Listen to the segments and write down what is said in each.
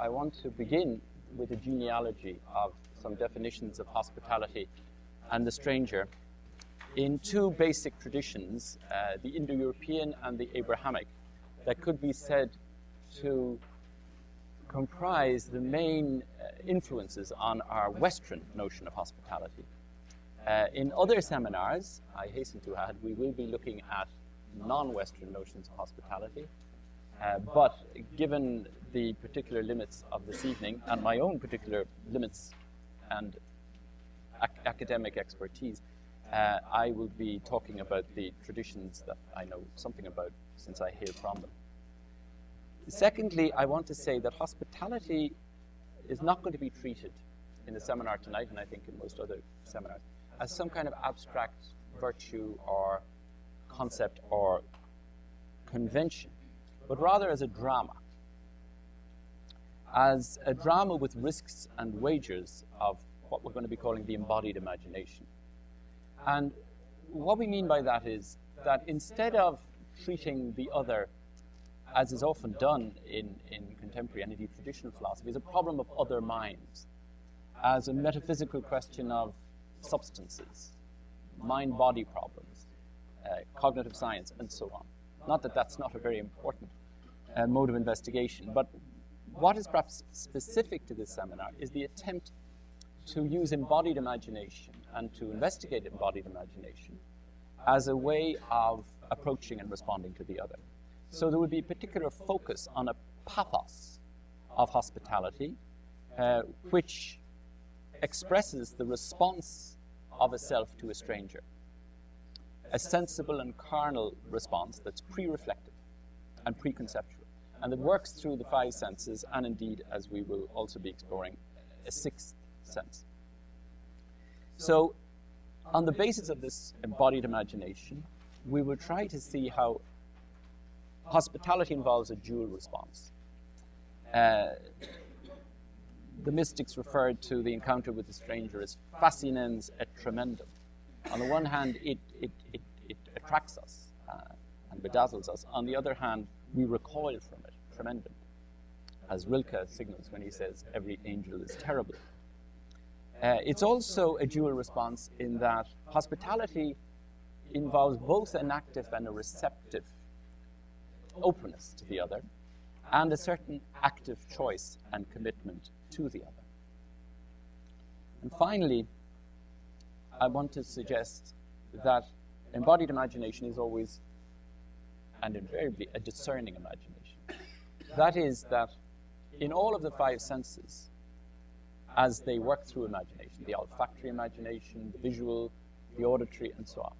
I want to begin with a genealogy of some definitions of hospitality and the stranger in two basic traditions, the Indo-European and the Abrahamic, that could be said to comprise the main influences on our Western notion of hospitality. In other seminars, I hasten to add, we will be looking at non-Western notions of hospitality, but given the particular limits of this evening and my own particular limits and academic expertise, I will be talking about the traditions that I know something about since I hail from them. Secondly, I want to say that hospitality is not going to be treated in the seminar tonight, and I think in most other seminars, as some kind of abstract virtue or concept or convention, but rather as a drama with risks and wagers of what we're going to be calling the embodied imagination. And what we mean by that is that instead of treating the other, as is often done in contemporary and indeed traditional philosophy, as a problem of other minds, as a metaphysical question of substances, mind-body problems, cognitive science, and so on. Not that that's not a very important mode of investigation, but what is perhaps specific to this seminar is the attempt to use embodied imagination and to investigate embodied imagination as a way of approaching and responding to the other. So there would be a particular focus on a pathos of hospitality, which expresses the response of a self to a stranger, a sensible and carnal response that's pre-reflective and preconceptual, and that works through the five senses, and indeed, as we will also be exploring, a sixth sense. So, on the basis of this embodied imagination, we will try to see how hospitality involves a dual response. The mystics referred to the encounter with the stranger as fascinens et tremendum. On the one hand, it attracts us and bedazzles us. On the other hand, we recoil from it, tremendum, as Rilke signals when he says, every angel is terrible. It's also a dual response in that hospitality involves both an active and a receptive openness to the other, and a certain active choice and commitment to the other. And finally, I want to suggest that embodied imagination is always and invariably a discerning imagination. That is, that in all of the five senses, as they work through imagination, the olfactory imagination, the visual, the auditory, and so on,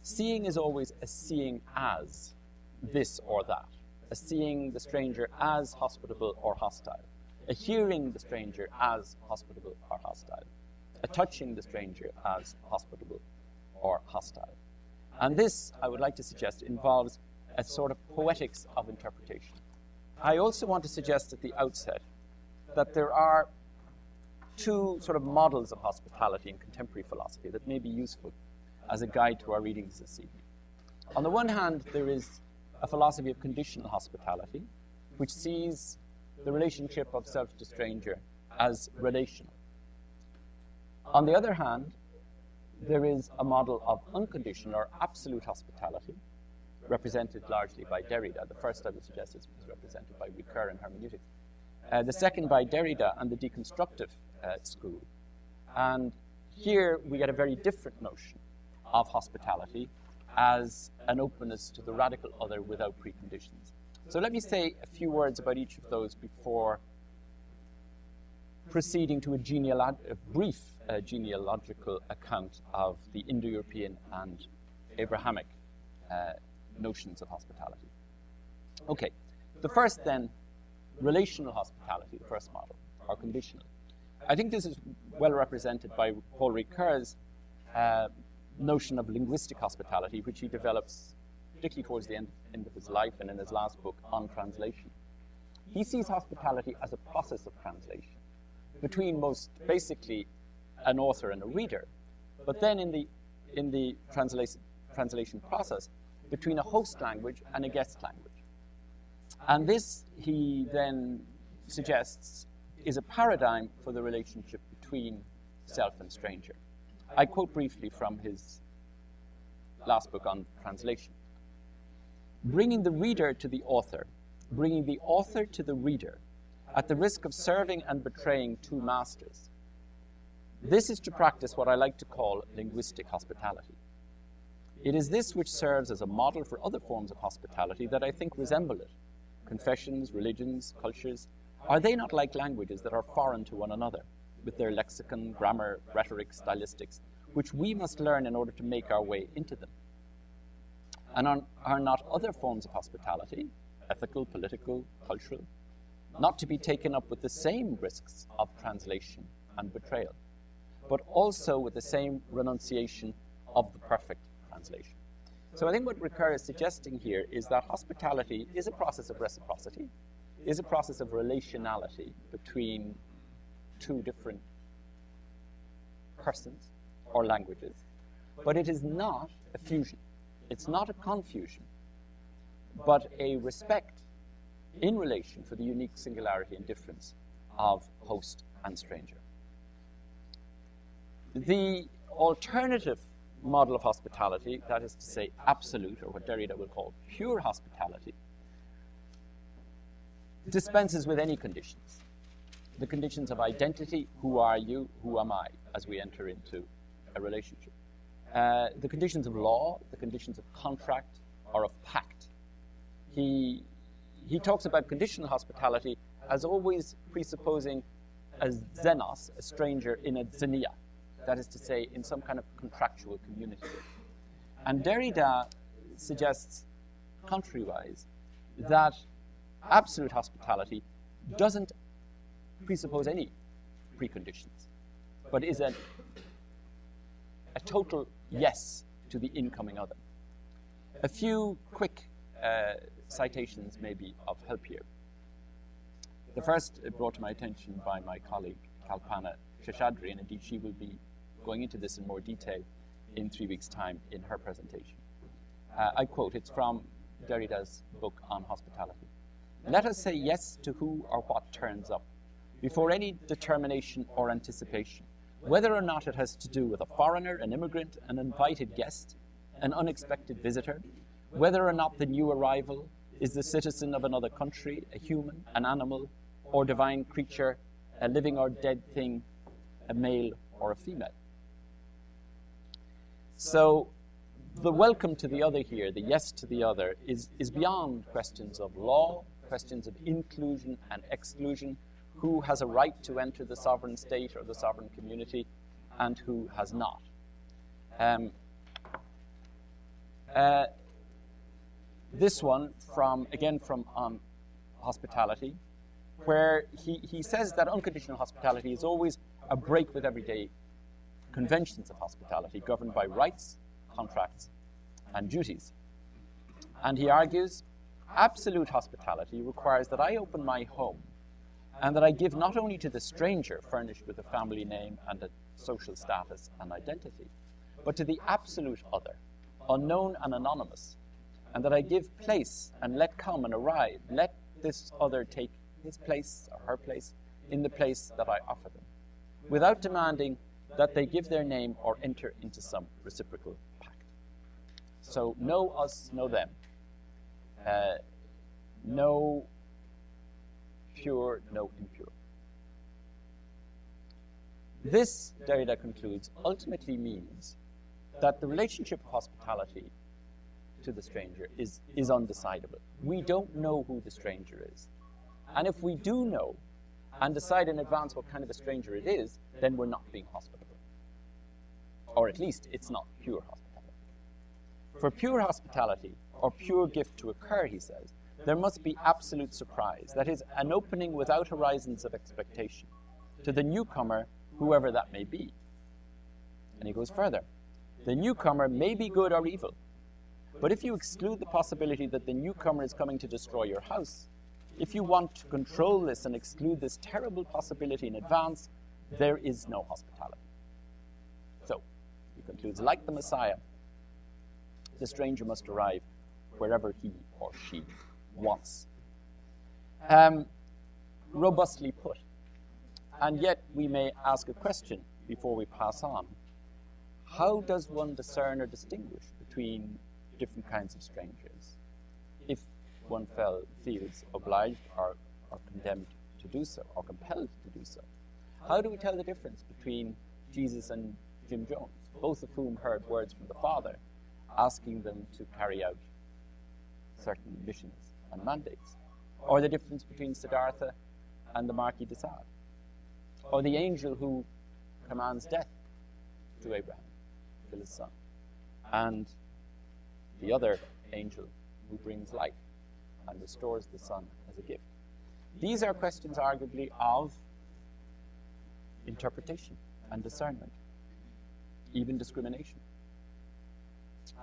seeing is always a seeing as this or that, a seeing the stranger as hospitable or hostile, a hearing the stranger as hospitable or hostile, a touching the stranger as hospitable or hostile. And this, I would like to suggest, involves a sort of poetics of interpretation. I also want to suggest at the outset that there are two sort of models of hospitality in contemporary philosophy that may be useful as a guide to our readings this evening. On the one hand, there is a philosophy of conditional hospitality, which sees the relationship of self to stranger as relational. On the other hand, there is a model of unconditional or absolute hospitality, represented largely by Derrida. The first, I would suggest, is represented by Ricoeur in hermeneutics. The second by Derrida and the deconstructive school. And here we get a very different notion of hospitality as an openness to the radical other without preconditions. So let me say a few words about each of those before proceeding to a brief genealogical account of the Indo-European and Abrahamic notions of hospitality. Okay, the first then, relational hospitality, the first model, or conditional. I think this is well represented by Paul Ricoeur's notion of linguistic hospitality, which he develops particularly towards the end of his life and in his last book, On Translation. He sees hospitality as a process of translation between most basically an author and a reader, but then in the translation process between a host language and a guest language. And this he then suggests is a paradigm for the relationship between self and stranger. I quote briefly from his last book on translation. Bringing the reader to the author, bringing the author to the reader, at the risk of serving and betraying two masters. This is to practice what I like to call linguistic hospitality. It is this which serves as a model for other forms of hospitality that I think resemble it. Confessions, religions, cultures, are they not like languages that are foreign to one another, with their lexicon, grammar, rhetoric, stylistics, which we must learn in order to make our way into them? And are not other forms of hospitality, ethical, political, cultural, not to be taken up with the same risks of translation and betrayal, but also with the same renunciation of the perfect translation? So I think what Ricoeur is suggesting here is that hospitality is a process of reciprocity, is a process of relationality between two different persons or languages, but it is not a fusion. It's not a confusion, but a respect in relation for the unique singularity and difference of host and stranger. The alternative model of hospitality, that is to say absolute, or what Derrida will call pure hospitality, dispenses with any conditions. The conditions of identity, who are you, who am I, as we enter into a relationship. The conditions of law, the conditions of contract or of pact. He talks about conditional hospitality as always presupposing a xenos, a stranger, in a xenia, that is to say, in some kind of contractual community. And Derrida suggests, contrariwise, that absolute hospitality doesn't presuppose any preconditions, but is a total yes to the incoming other. A few quick citations may be of help here. The first brought to my attention by my colleague Kalpana Sheshadri, and indeed she will be going into this in more detail in 3 weeks' time in her presentation. I quote, it's from Derrida's book on hospitality. Let us say yes to who or what turns up, before any determination or anticipation, whether or not it has to do with a foreigner, an immigrant, an invited guest, an unexpected visitor, whether or not the new arrival is the citizen of another country, a human, an animal, or divine creature, a living or dead thing, a male or a female. So the welcome to the other here, the yes to the other, is beyond questions of law, questions of inclusion and exclusion, who has a right to enter the sovereign state or the sovereign community, and who has not. This one, again from hospitality, where he says that unconditional hospitality is always a break with everyday conventions of hospitality governed by rights, contracts, and duties. And he argues, absolute hospitality requires that I open my home and that I give not only to the stranger furnished with a family name and a social status and identity, but to the absolute other, unknown and anonymous, and that I give place and let come and arrive, let this other take his place or her place in the place that I offer them, without demanding that they give their name or enter into some reciprocal pact. So no us, no them. No pure, no impure. This, Derrida concludes, ultimately means that the relationship of hospitality to the stranger is undecidable. We don't know who the stranger is. And if we do know and decide in advance what kind of a stranger it is, then we're not being hospitable. Or at least it's not pure hospitality. For pure hospitality, or pure gift to occur, he says, there must be absolute surprise, that is, an opening without horizons of expectation to the newcomer, whoever that may be. And he goes further. The newcomer may be good or evil, but if you exclude the possibility that the newcomer is coming to destroy your house, if you want to control this and exclude this terrible possibility in advance, there is no hospitality. So, he concludes, like the Messiah, the stranger must arrive wherever he or she wants. robustly put. And yet we may ask a question before we pass on. How does one discern or distinguish between different kinds of strangers if one feels obliged or condemned to do so, or compelled to do so? How do we tell the difference between Jesus and Jim Jones, both of whom heard words from the Father asking them to carry out certain missions and mandates? Or the difference between Siddhartha and the Marquis de Sade? Or the angel who commands death to Abraham, kill his son, and the other angel who brings life and restores the son as a gift? These are questions arguably of interpretation and discernment, even discrimination.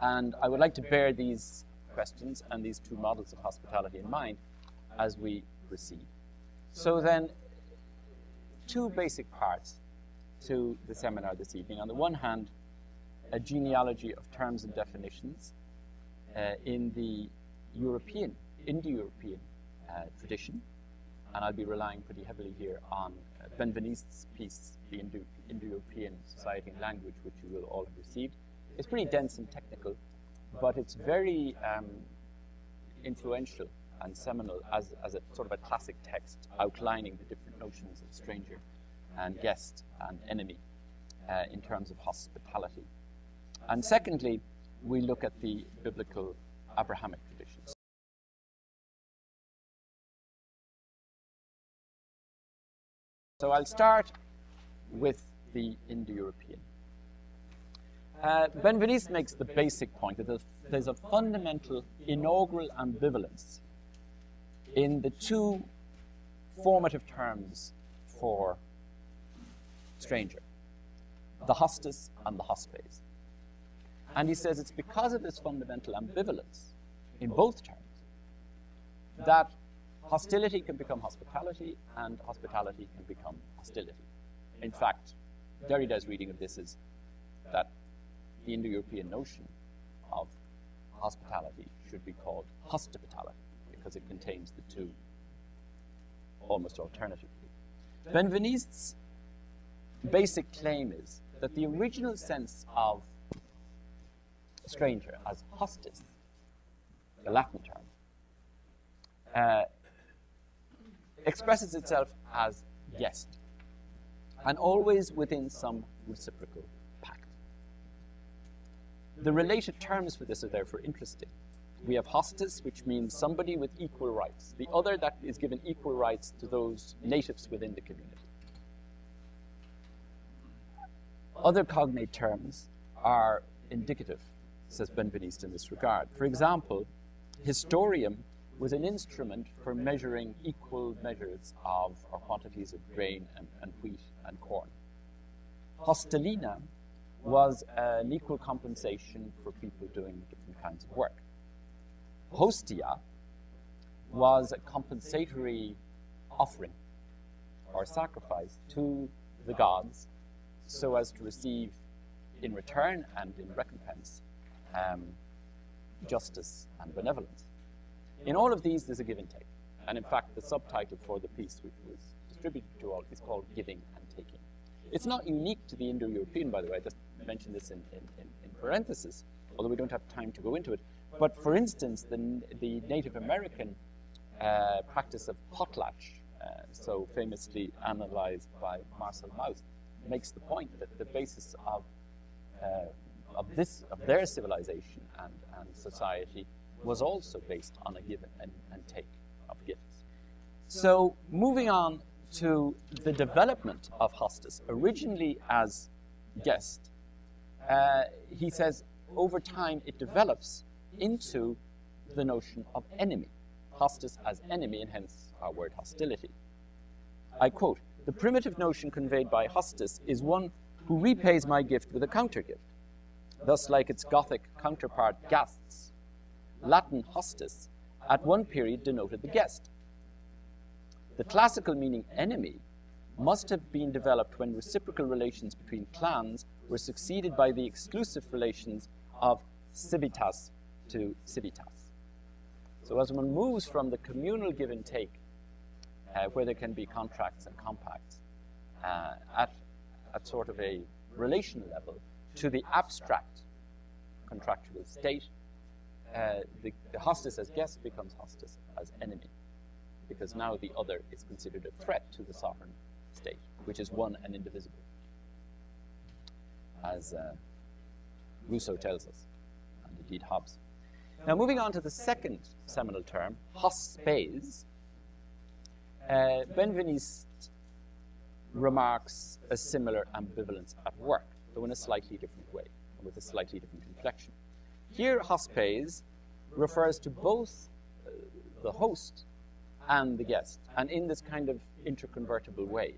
And I would like to bear these questions and these two models of hospitality in mind as we proceed. So then, two basic parts to the seminar this evening. On the one hand, a genealogy of terms and definitions in the Indo-European tradition, and I'll be relying pretty heavily here on Benveniste's piece, The Indo-European Society and Language, which you will all have received. It's pretty dense and technical, but it's very influential and seminal as a sort of a classic text outlining the different notions of stranger and guest and enemy in terms of hospitality. And secondly, we look at the biblical Abrahamic traditions. So I'll start with the Indo-European. Benveniste makes the basic point that there's a fundamental inaugural ambivalence in the two formative terms for stranger, the hostis and the hospes. And he says it's because of this fundamental ambivalence in both terms that hostility can become hospitality and hospitality can become hostility. In fact, Derrida's reading of this is that the Indo-European notion of hospitality should be called hospitality because it contains the two almost alternatively. Benveniste's basic claim is that the original sense of stranger as hostis, the Latin term, expresses itself as guest, and always within some reciprocal pact. The related terms for this are therefore interesting. We have hostis, which means somebody with equal rights, the other that is given equal rights to those natives within the community. Other cognate terms are indicative, says Benveniste in this regard. For example, historium was an instrument for measuring equal measures of or quantities of grain and wheat and corn. Hostelina was an equal compensation for people doing different kinds of work. Hostia was a compensatory offering or sacrifice to the gods so as to receive in return and in recompense justice and benevolence. In all of these, there's a give and take. And in fact, the subtitle for the piece, which was distributed to all, is called Giving and Taking. It's not unique to the Indo-European, by the way. I just mentioned this in parenthesis, although we don't have time to go into it. But for instance, the Native American practice of potlatch, so famously analyzed by Marcel Mauss, makes the point that the basis of their civilization and society was also based on a give and take of gifts. So moving on to the development of hostis, originally as guest, he says over time it develops into the notion of enemy, hostis as enemy, and hence our word hostility. I quote, "The primitive notion conveyed by hostis is one who repays my gift with a counter-gift, thus like its Gothic counterpart gasts. Latin hostis at one period denoted the guest. The classical meaning enemy must have been developed when reciprocal relations between clans were succeeded by the exclusive relations of civitas to civitas." So as one moves from the communal give and take where there can be contracts and compacts at sort of a relational level to the abstract contractual state, the hostis as guest becomes hostis as enemy, because now the other is considered a threat to the sovereign state, which is one and indivisible, as Rousseau tells us, and indeed Hobbes. Now, moving on to the second seminal term, hospes, Benveniste remarks a similar ambivalence at work, though in a slightly different way, and with a slightly different inflection. Here, hospes refers to both the host and the guest, and in this kind of interconvertible way.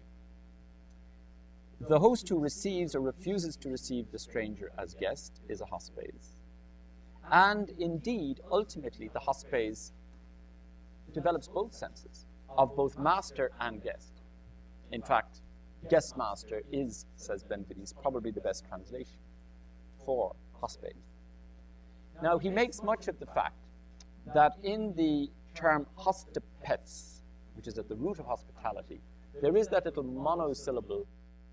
The host who receives or refuses to receive the stranger as guest is a hospes. And indeed, ultimately, the hospes develops both senses of both master and guest. In fact, guest master is, says Benveniste, probably the best translation for hospes. Now, he makes much of the fact that in the term hostipets, which is at the root of hospitality, there is that little monosyllable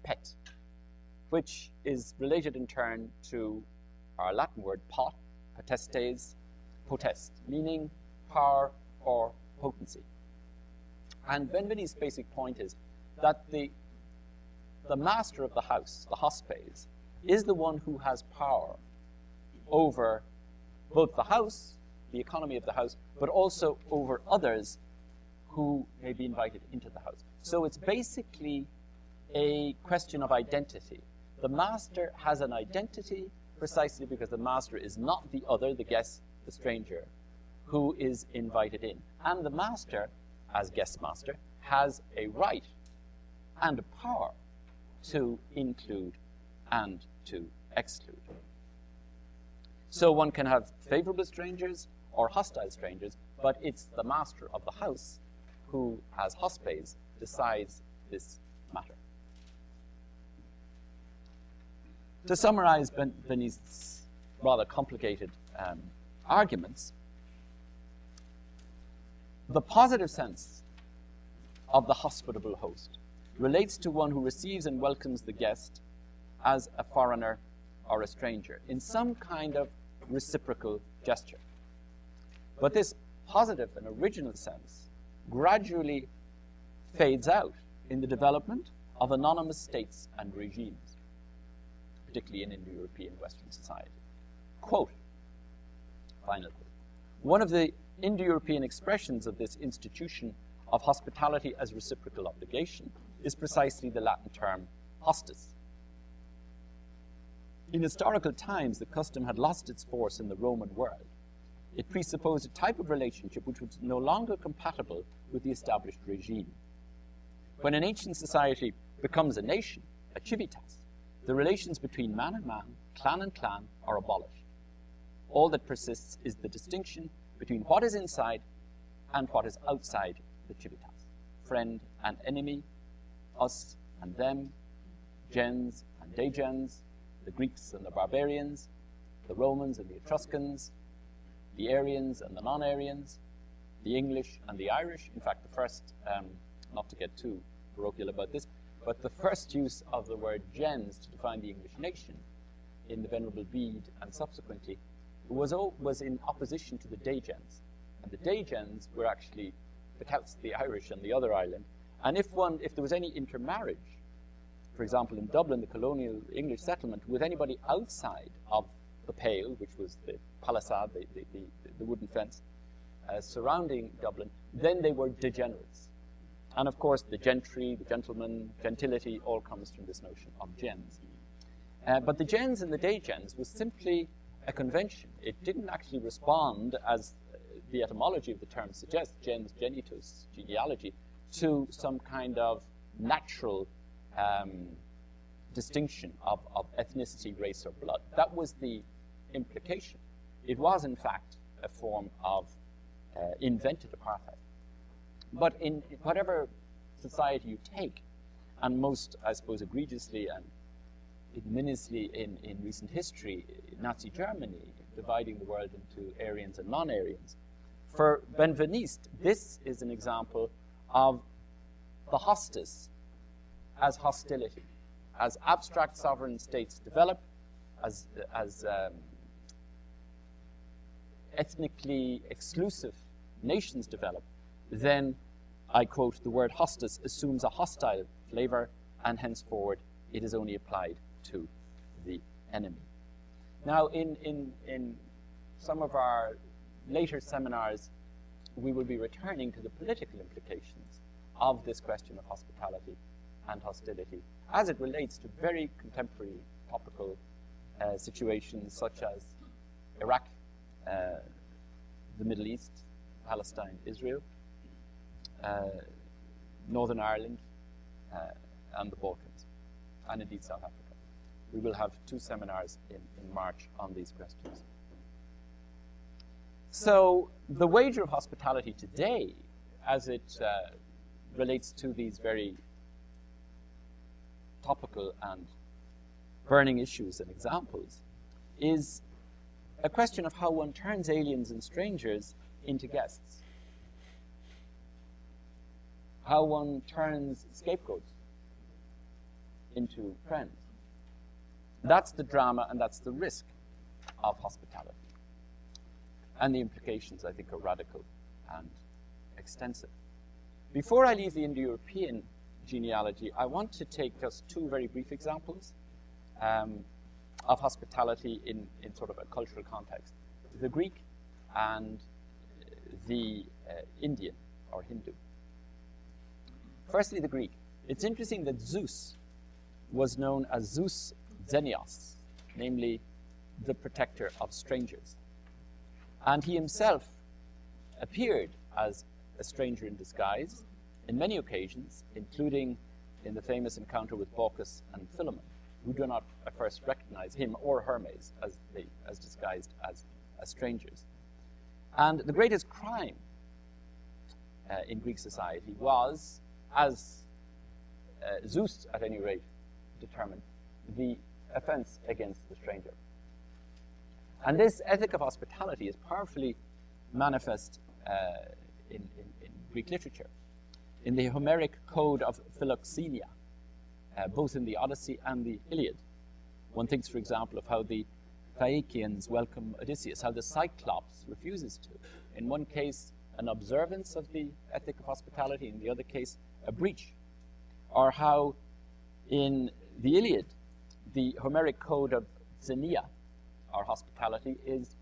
pet, which is related in turn to our Latin word pot, potestes, potest, meaning power or potency. And Benveniste's basic point is that the master of the house, the hospes, is the one who has power over both the house, the economy of the house, but also over others who may be invited into the house. So it's basically a question of identity. The master has an identity precisely because the master is not the other, the guest, the stranger, who is invited in. And the master, as guest master, has a right and a power to include and to exclude. So one can have favorable strangers or hostile strangers, but it's the master of the house who, as hospes, decides this matter. To summarize Benveniste's rather complicated arguments, the positive sense of the hospitable host relates to one who receives and welcomes the guest as a foreigner or a stranger in some kind of reciprocal gesture. But this positive and original sense gradually fades out in the development of anonymous states and regimes, particularly in Indo-European Western society. Quote, final quote, one of the Indo-European expressions of this institution of hospitality as reciprocal obligation is precisely the Latin term hostis. In historical times, the custom had lost its force in the Roman world. It presupposed a type of relationship which was no longer compatible with the established regime. When an ancient society becomes a nation, a civitas, the relations between man and man, clan and clan, are abolished. All that persists is the distinction between what is inside and what is outside the civitas. Friend and enemy, us and them, gens and degens, the Greeks and the barbarians, the Romans and the Etruscans, the Aryans and the non-Aryans, the English and the Irish. In fact, the first, not to get too parochial about this, but the first use of the word gens to define the English nation in the Venerable Bede and subsequently was in opposition to the degens. And the degens were actually the Celts, the Irish, and the other island. And if there was any intermarriage, for example, in Dublin, the colonial English settlement, with anybody outside of the Pale, which was the palisade, the wooden fence surrounding Dublin, then they were degenerates. And of course, the gentry, the gentlemen, gentility, all comes from this notion of gens. But the gens and the degens was simply a convention. It didn't actually respond, as the etymology of the term suggests, gens, genitus, genealogy, to some kind of natural distinction of ethnicity, race, or blood. That was the implication. It was, in fact, a form of invented apartheid. But in whatever society you take, and most, I suppose, egregiously and ignominiously in recent history, Nazi Germany, dividing the world into Aryans and non-Aryans, for Benveniste, this is an example of the hostis as hostility. As abstract sovereign states develop, as ethnically exclusive nations develop, then, I quote, the word hostis assumes a hostile flavor, and henceforward it is only applied to the enemy. Now, in some of our later seminars, we will be returning to the political implications of this question of hospitality and hostility as it relates to very contemporary topical situations such as Iraq, the Middle East, Palestine, Israel, Northern Ireland, and the Balkans, and indeed South Africa. We will have 2 seminars in March on these questions. So the wager of hospitality today, as it relates to these very topical and burning issues and examples, is a question of how one turns aliens and strangers into guests. How one turns scapegoats into friends. That's the drama and that's the risk of hospitality. And the implications, I think, are radical and extensive. Before I leave the Indo-European genealogy, I want to take just 2 very brief examples of hospitality in sort of a cultural context. The Greek and the Indian or Hindu. Firstly, the Greek. It's interesting that Zeus was known as Zeus Xenios, namely the protector of strangers. And he himself appeared as a stranger in disguise in many occasions, including in the famous encounter with Baucis and Philemon, who do not at first recognize him or Hermes as disguised as strangers. And the greatest crime in Greek society was, as Zeus at any rate determined, the offense against the stranger. And this ethic of hospitality is powerfully manifest in Greek literature. In the Homeric code of Philoxenia, both in the Odyssey and the Iliad, one thinks, for example, of how the Phaeacians welcome Odysseus, how the Cyclops refuses to. In one case, an observance of the ethic of hospitality, in the other case, a breach. Or how in the Iliad, the Homeric code of Xenia, or hospitality, is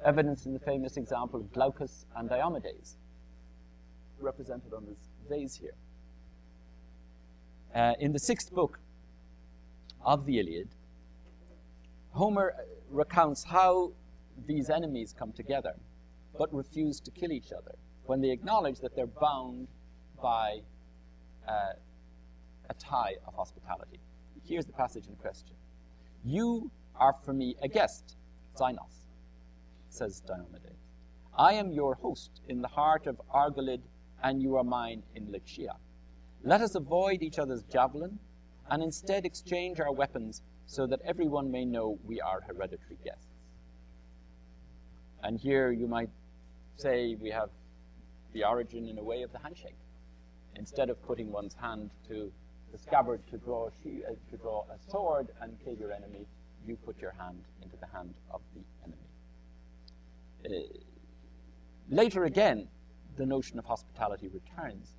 evidenced in the famous example of Glaucus and Diomedes, represented on this vase here. In the 6th book of the Iliad, Homer recounts how these enemies come together, but refuse to kill each other when they acknowledge that they're bound by a tie of hospitality. Here's the passage in question. You are for me a guest, Xenos, says Diomedes. I am your host in the heart of Argolid, and you are mine in Lycia. Let us avoid each other's javelin, and instead exchange our weapons, so that everyone may know we are hereditary guests. And here you might say we have the origin, in a way, of the handshake. Instead of putting one's hand to the scabbard to draw a sword and kill your enemy, you put your hand into the hand of the enemy. Later again, the notion of hospitality returns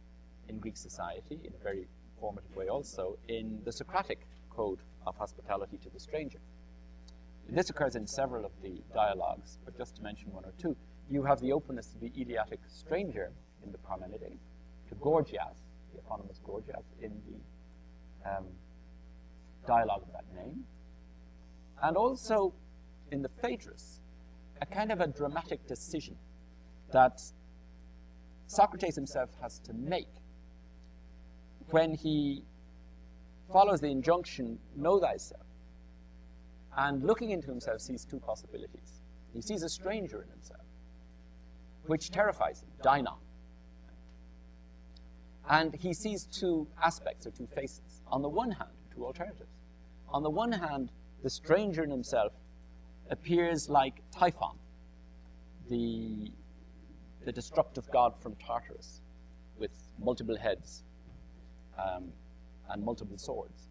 in Greek society in a very formative way also in the Socratic code of hospitality to the stranger. This occurs in several of the dialogues, but just to mention 1 or 2, you have the openness to the Eleatic stranger in the Parmenides, to Gorgias, the eponymous Gorgias, in the dialogue of that name, and also in the Phaedrus, a kind of a dramatic decision that Socrates himself has to make when he follows the injunction, know thyself, and looking into himself sees 2 possibilities. He sees a stranger in himself, which terrifies him, Dinon. And he sees 2 aspects, or 2 faces. On the one hand, 2 alternatives. On the one hand, the stranger in himself appears like Typhon, the destructive god from Tartarus, with multiple heads, and multiple swords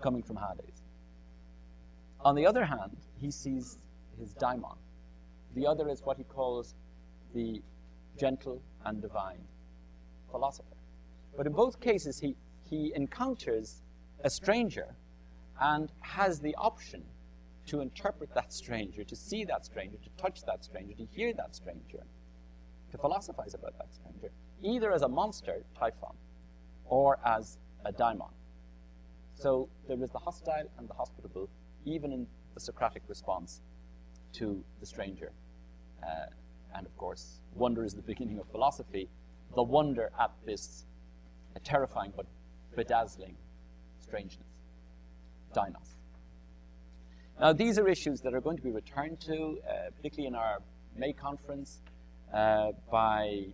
coming from Hades. On the other hand, he sees his daimon. The other is what he calls the gentle and divine philosopher. But in both cases, he encounters a stranger and has the option to interpret that stranger, to see that stranger, to touch that stranger, to hear that stranger, to philosophize about that stranger, either as a monster, Typhon, or as a daimon. So there is the hostile and the hospitable, even in the Socratic response to the stranger. And of course, wonder is the beginning of philosophy. The wonder at this terrifying but bedazzling strangeness. Dainos. Now, these are issues that are going to be returned to, particularly in our May conference, by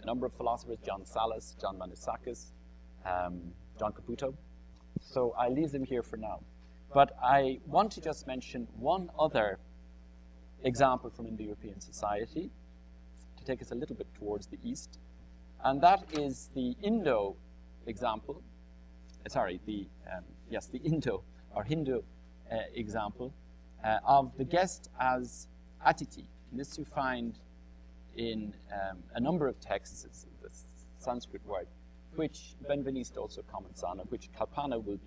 a number of philosophers, John Sallis, John Manoussakis, John Caputo. So I leave them here for now. But I want to just mention one other example from Indo-European society to take us a little bit towards the East. And that is the Indo example. The Indo or Hindu example of the guest as Atiti. And this you find in a number of texts. It's the Sanskrit word, which Benveniste also comments on, and which Kalpana will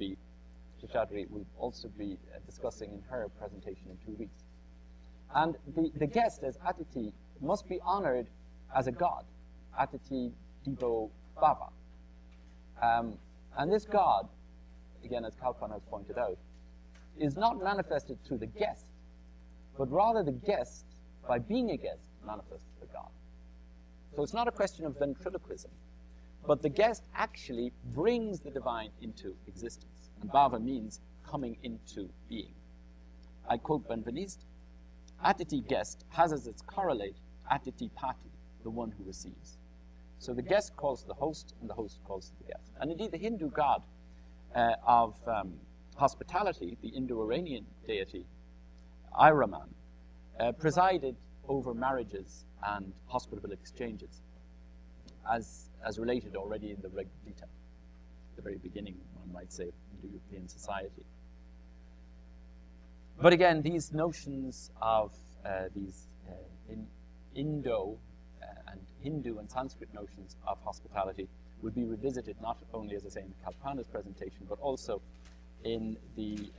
also be discussing in her presentation in 2 weeks. And the guest as Atiti must be honored as a god, Atiti Devo Bhava. And this god, again, as Kalpana has pointed out, is not manifested through the guest, but rather the guest, by being a guest, manifests the god. So it's not a question of ventriloquism, but the guest actually brings the divine into existence. And Bhava means coming into being. I quote Benveniste, Atiti guest has as its correlate Atiti Pati, the one who receives. So the guest calls the host, and the host calls the guest. And indeed, the Hindu god of hospitality, the Indo-Iranian deity, Iraman, presided over marriages and hospitable exchanges, as related already in the Rig Veda, the very beginning, one might say, of Indo-European society. But again, these notions of Indo and Hindu and Sanskrit notions of hospitality will be revisited not only, as I say, in Kalpana's presentation, but also in the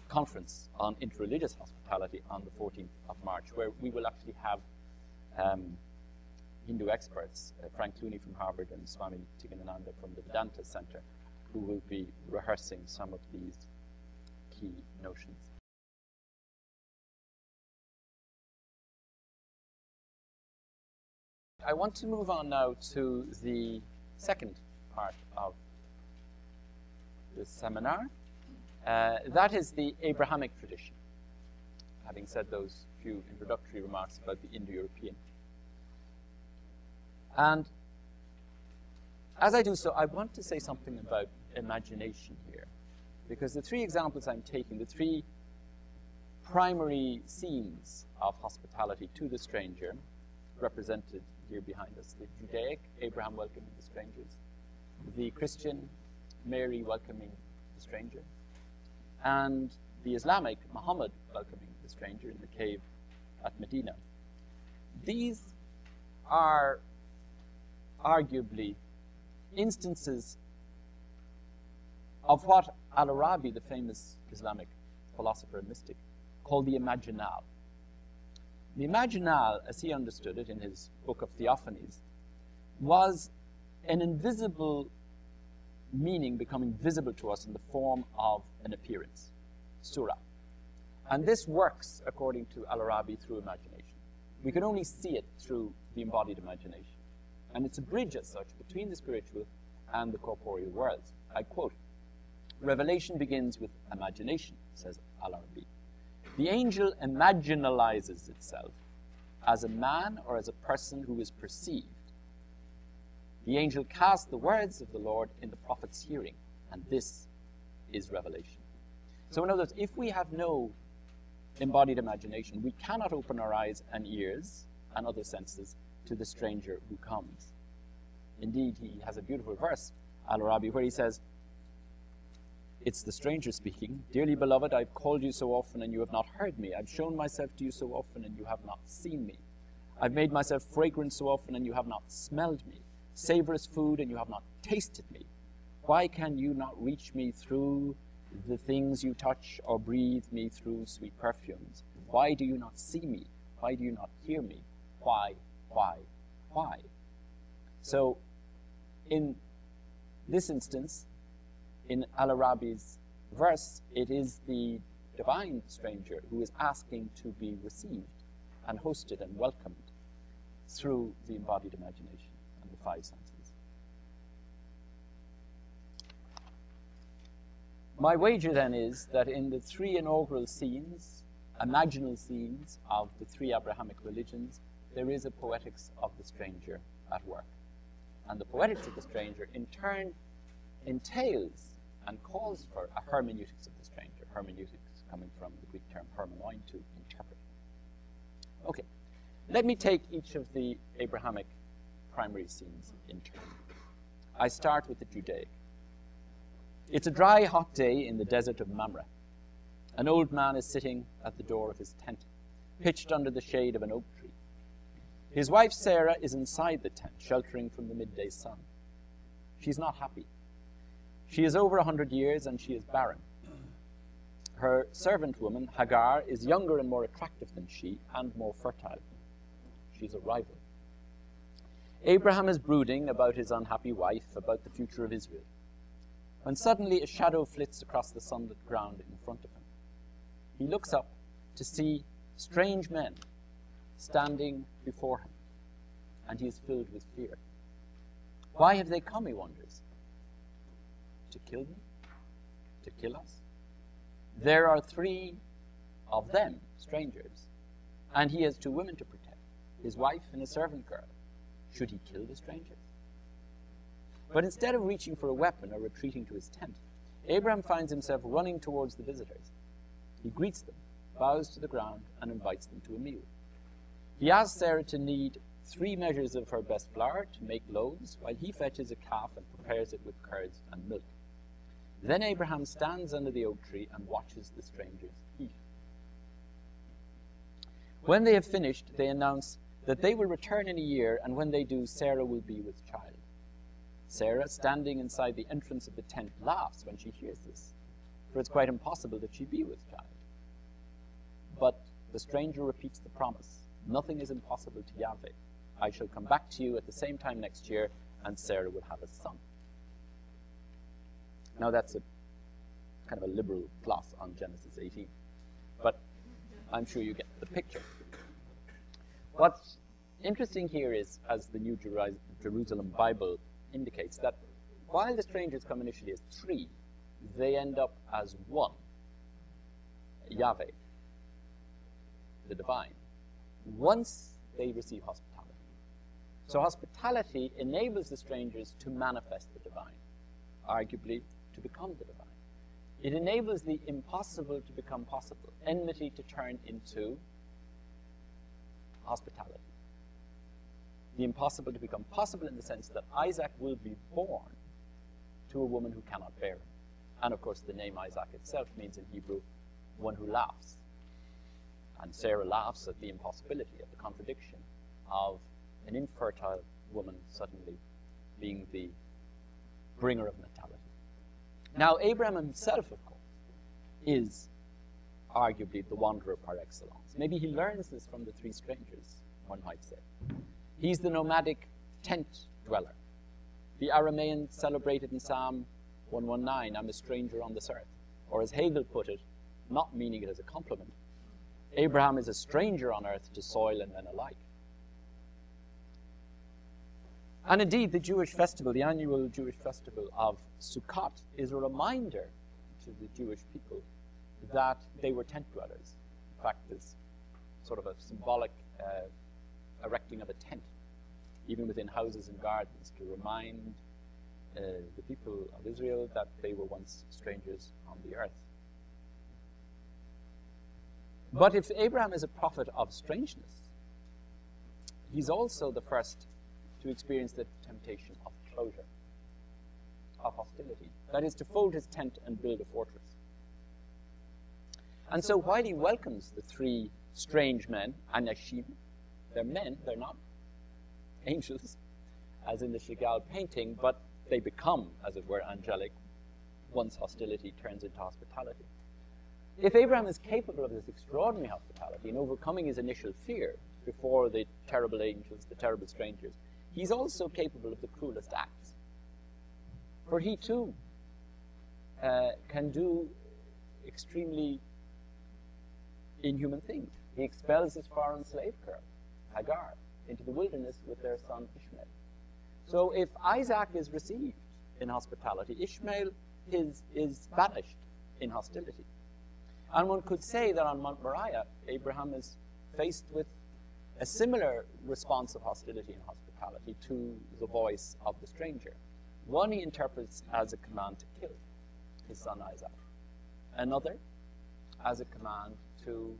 conference on interreligious hospitality on the 14th of March, where we will actually have Hindu experts, Frank Clooney from Harvard and Swami Tiganananda from the Vedanta Center, who will be rehearsing some of these key notions. I want to move on now to the second part of this seminar. That is the Abrahamic tradition, having said those few introductory remarks about the Indo-European. And as I do so, I want to say something about imagination here, because the three examples I'm taking, the three primary scenes of hospitality to the stranger, represented here behind us, the Judaic, Abraham welcoming the strangers, the Christian, Mary welcoming the stranger, and the Islamic, Muhammad welcoming the stranger in the cave at Medina. These are arguably instances of what Al-Arabi, the famous Islamic philosopher and mystic, called the imaginal. The imaginal, as he understood it in his book of Theophanies, was an invisible meaning becoming visible to us in the form of an appearance, surah. And this works, according to Al-Arabi, through imagination. We can only see it through the embodied imagination. And it's a bridge as such between the spiritual and the corporeal worlds. I quote, "Revelation begins with imagination," says Al-Arabi. "The angel imaginalizes itself as a man or as a person who is perceived. The angel casts the words of the Lord in the prophet's hearing, and this is revelation." So in other words, if we have no embodied imagination, we cannot open our eyes and ears and other senses to the stranger who comes. Indeed, he has a beautiful verse, Al-Arabi, where he says, it's the stranger speaking, "Dearly beloved, I've called you so often and you have not heard me. I've shown myself to you so often and you have not seen me. I've made myself fragrant so often and you have not smelled me. Savorous food and you have not tasted me. Why can you not reach me through the things you touch or breathe me through sweet perfumes? Why do you not see me? Why do you not hear me? Why? So, in this instance, in Al-Arabi's verse, it is the divine stranger who is asking to be received and hosted and welcomed through the embodied imagination and the five senses. My wager then is that in the three inaugural scenes, imaginal scenes of the three Abrahamic religions, there is a poetics of the stranger at work. And the poetics of the stranger in turn entails and calls for a hermeneutics of the stranger. Hermeneutics coming from the Greek term hermenein, to interpret. Okay, let me take each of the Abrahamic primary scenes in turn. I start with the Judaic. It's a dry, hot day in the desert of Mamre. An old man is sitting at the door of his tent, pitched under the shade of an oak tree. His wife Sarah is inside the tent, sheltering from the midday sun. She's not happy. She is over 100 years and she is barren. Her servant woman, Hagar, is younger and more attractive than she and more fertile. She's a rival. Abraham is brooding about his unhappy wife, about the future of Israel, when suddenly a shadow flits across the sunlit ground in front of him. He looks up to see strange men standing before him, and he is filled with fear. Why have they come, he wonders? To kill me? To kill us? There are three of them, strangers, and he has two women to protect, his wife and a servant girl. Should he kill the strangers? But instead of reaching for a weapon or retreating to his tent, Abraham finds himself running towards the visitors. He greets them, bows to the ground, and invites them to a meal. He asks Sarah to knead 3 measures of her best flour to make loaves, while he fetches a calf and prepares it with curds and milk. Then Abraham stands under the oak tree and watches the strangers eat. When they have finished, they announce that they will return in a year, and when they do, Sarah will be with child. Sarah, standing inside the entrance of the tent, laughs when she hears this, for it's quite impossible that she be with child. But the stranger repeats the promise. Nothing is impossible to Yahweh. I shall come back to you at the same time next year, and Sarah will have a son. Now that's a kind of a liberal gloss on Genesis 18, but I'm sure you get the picture. What's interesting here is, as the New Jerusalem Bible indicates, that while the strangers come initially as 3, they end up as 1. Yahweh, the divine, once they receive hospitality. So hospitality enables the strangers to manifest the divine, arguably to become the divine. It enables the impossible to become possible, enmity to turn into hospitality. The impossible to become possible in the sense that Isaac will be born to a woman who cannot bear him. And of course the name Isaac itself means in Hebrew, one who laughs. And Sarah laughs at the impossibility, at the contradiction of an infertile woman suddenly being the bringer of natality. Now, Abraham himself, of course, is arguably the wanderer par excellence. Maybe he learns this from the 3 strangers, one might say. He's the nomadic tent dweller. The Aramaean celebrated in Psalm 119, I'm a stranger on this earth. Or as Hegel put it, not meaning it as a compliment, Abraham is a stranger on earth to soil and men alike. And indeed, the Jewish festival, the annual Jewish festival of Sukkot, is a reminder to the Jewish people that they were tent dwellers. In fact, there's sort of a symbolic erecting of a tent, even within houses and gardens, to remind the people of Israel that they were once strangers on the earth. But if Abraham is a prophet of strangeness, he's also the first to to experience the temptation of closure, of hostility. That is, to fold his tent and build a fortress. And so while he welcomes the three strange men, Anashim, they're men, they're not angels, as in the Chagall painting, but they become, as it were, angelic once hostility turns into hospitality. If Abraham is capable of this extraordinary hospitality in overcoming his initial fear before the terrible angels, the terrible strangers, he's also capable of the cruelest acts. For he too can do extremely inhuman things. He expels his foreign slave girl, Hagar, into the wilderness with their son Ishmael. So if Isaac is received in hospitality, Ishmael is banished in hostility. And one could say that on Mount Moriah, Abraham is faced with a similar response of hostility and hospitality to the voice of the stranger. One he interprets as a command to kill his son Isaac. Another as a command to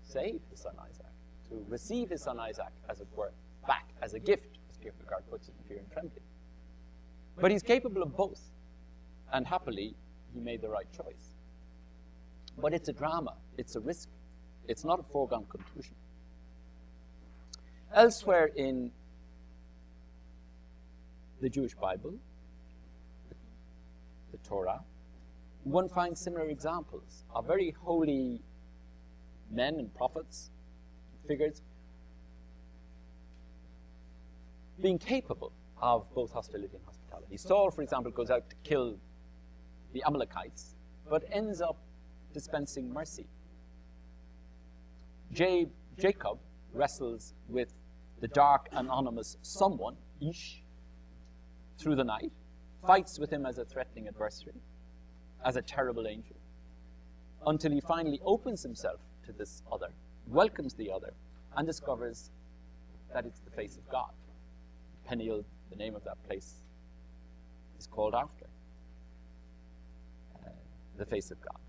save his son Isaac, to receive his son Isaac, as it were, back as a gift, as Kierkegaard puts it in Fear and Trembling. But he's capable of both, and happily, he made the right choice. But it's a drama, it's a risk, it's not a foregone conclusion. Elsewhere in the Jewish Bible, the Torah, one finds similar examples of very holy men and prophets, figures, being capable of both hostility and hospitality. Saul, for example, goes out to kill the Amalekites, but ends up dispensing mercy. Jacob wrestles with the dark, anonymous someone, Ish, through the night, fights with him as a threatening adversary, as a terrible angel, until he finally opens himself to this other, welcomes the other, and discovers that it's the face of God. Peniel, the name of that place, is called after the face of God.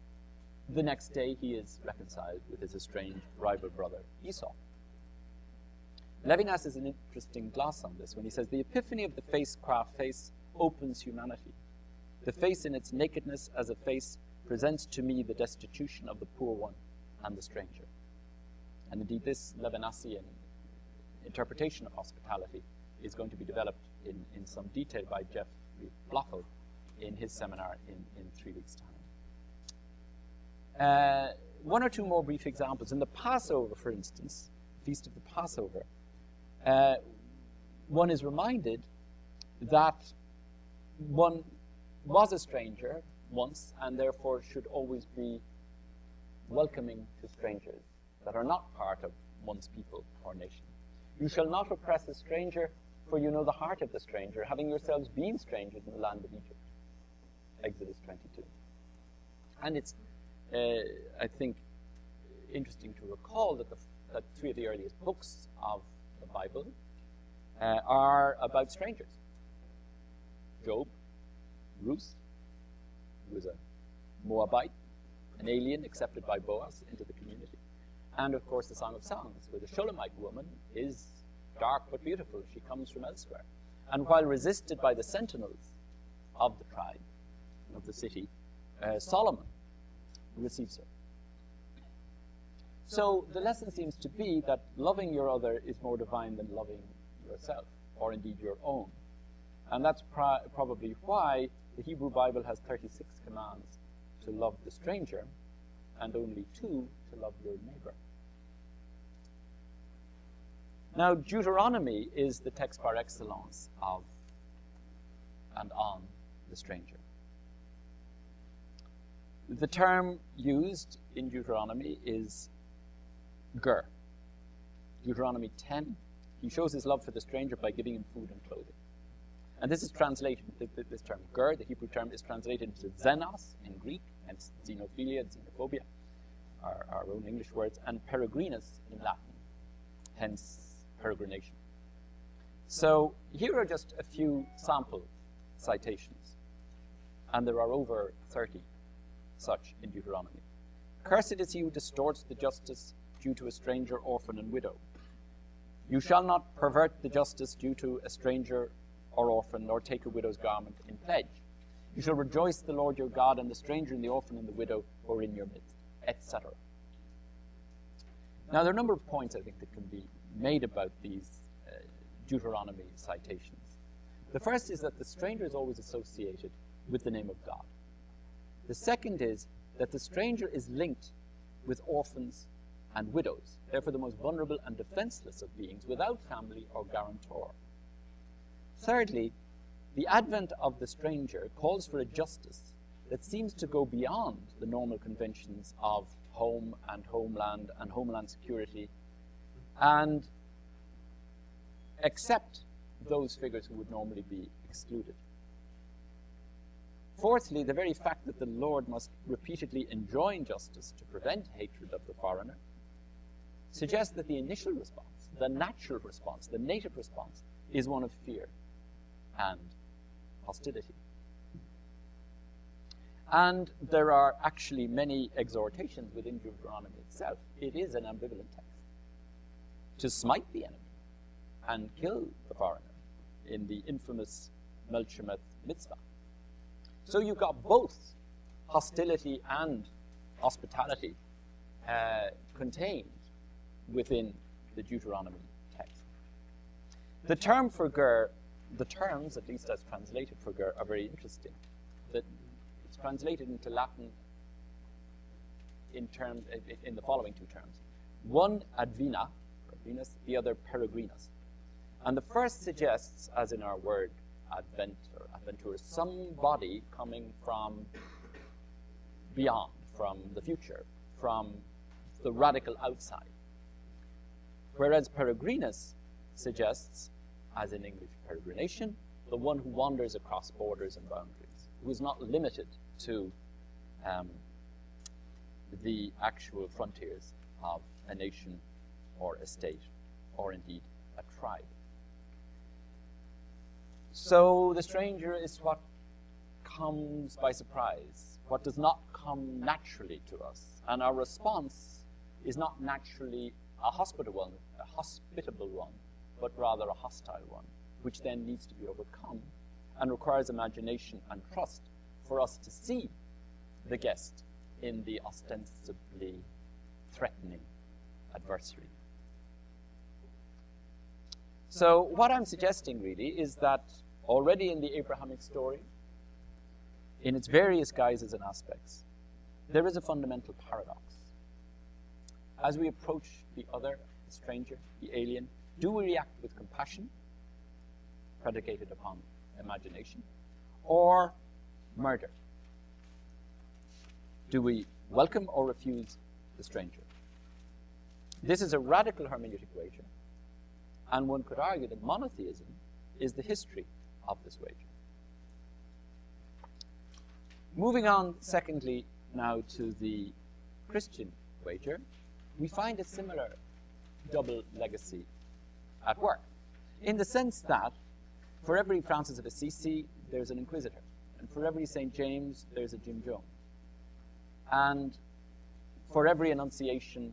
The next day, he is reconciled with his estranged rival brother, Esau. Levinas has an interesting gloss on this when he says, the epiphany of the face-craft face opens humanity. The face in its nakedness as a face presents to me the destitution of the poor one and the stranger. And indeed, this Levinasian interpretation of hospitality is going to be developed in some detail by Jeffrey Blochel in his seminar in 3 weeks' time. One or two more brief examples. In the Passover, for instance, Feast of the Passover, one is reminded that one was a stranger once and therefore should always be welcoming to strangers that are not part of one's people or nation. You shall not oppress a stranger, for you know the heart of the stranger, having yourselves been strangers in the land of Egypt. Exodus 22. And it's, I think, interesting to recall that that three of the earliest books of the Bible are about strangers. Job, Ruth, who was a Moabite, an alien accepted by Boaz into the community. And of course the Song of Songs, where the Shulamite woman is dark but beautiful. She comes from elsewhere. And while resisted by the sentinels of the tribe, of the city, Solomon receives her. So the lesson seems to be that loving your other is more divine than loving yourself, or indeed your own. And that's probably why the Hebrew Bible has 36 commands to love the stranger and only 2 to love your neighbor. Now, Deuteronomy is the text par excellence of and on the stranger. The term used in Deuteronomy is ger. Deuteronomy 10, he shows his love for the stranger by giving him food and clothing. And this is translated, this term ger, the Hebrew term, is translated into xenos in Greek, hence xenophilia, xenophobia, our own English words, and peregrinus in Latin, hence peregrination. So here are just a few sample citations, and there are over 30 such in Deuteronomy. Cursed is he who distorts the justice due to a stranger, orphan, and widow. You shall not pervert the justice due to a stranger or orphan, nor take a widow's garment in pledge. You shall rejoice the Lord your God and the stranger and the orphan and the widow who are in your midst, etc. Now, there are a number of points, I think, that can be made about these Deuteronomy citations. The first is that the stranger is always associated with the name of God. The second is that the stranger is linked with orphans and widows, therefore the most vulnerable and defenseless of beings without family or guarantor. Thirdly, the advent of the stranger calls for a justice that seems to go beyond the normal conventions of home and homeland security, and accept those figures who would normally be excluded. Fourthly, the very fact that the Lord must repeatedly enjoin justice to prevent hatred of the foreigner suggests that the initial response, the natural response, the native response, is one of fear and hostility. And there are actually many exhortations within Deuteronomy itself. It is an ambivalent text. To smite the enemy and kill the foreigner in the infamous Melchemeth mitzvah. So you've got both hostility and hospitality contained within the Deuteronomy text. The term for ger, the terms, at least as translated for ger, are very interesting. That it's translated into Latin in the following two terms. One advina, Venus, the other peregrinus. And the first suggests, as in our word advent or adventure, somebody coming from beyond, from the future, from the radical outside. Whereas peregrinus suggests, as in English peregrination, the one who wanders across borders and boundaries, who is not limited to the actual frontiers of a nation or a state, or indeed a tribe. So the stranger is what comes by surprise, what does not come naturally to us. And our response is not naturally a hospitable one, but rather a hostile one, which then needs to be overcome and requires imagination and trust for us to see the guest in the ostensibly threatening adversary. So what I'm suggesting really is that already in the Abrahamic story, in its various guises and aspects, there is a fundamental paradox. As we approach the other, the stranger, the alien, do we react with compassion, predicated upon imagination, or murder? Do we welcome or refuse the stranger? This is a radical hermeneutic wager, and one could argue that monotheism is the history of this wager. Moving on, secondly, now to the Christian wager, we find a similar double legacy at work, in the sense that for every Francis of Assisi, there's an inquisitor, and for every St. James, there's a Jim Jones. And for every Annunciation,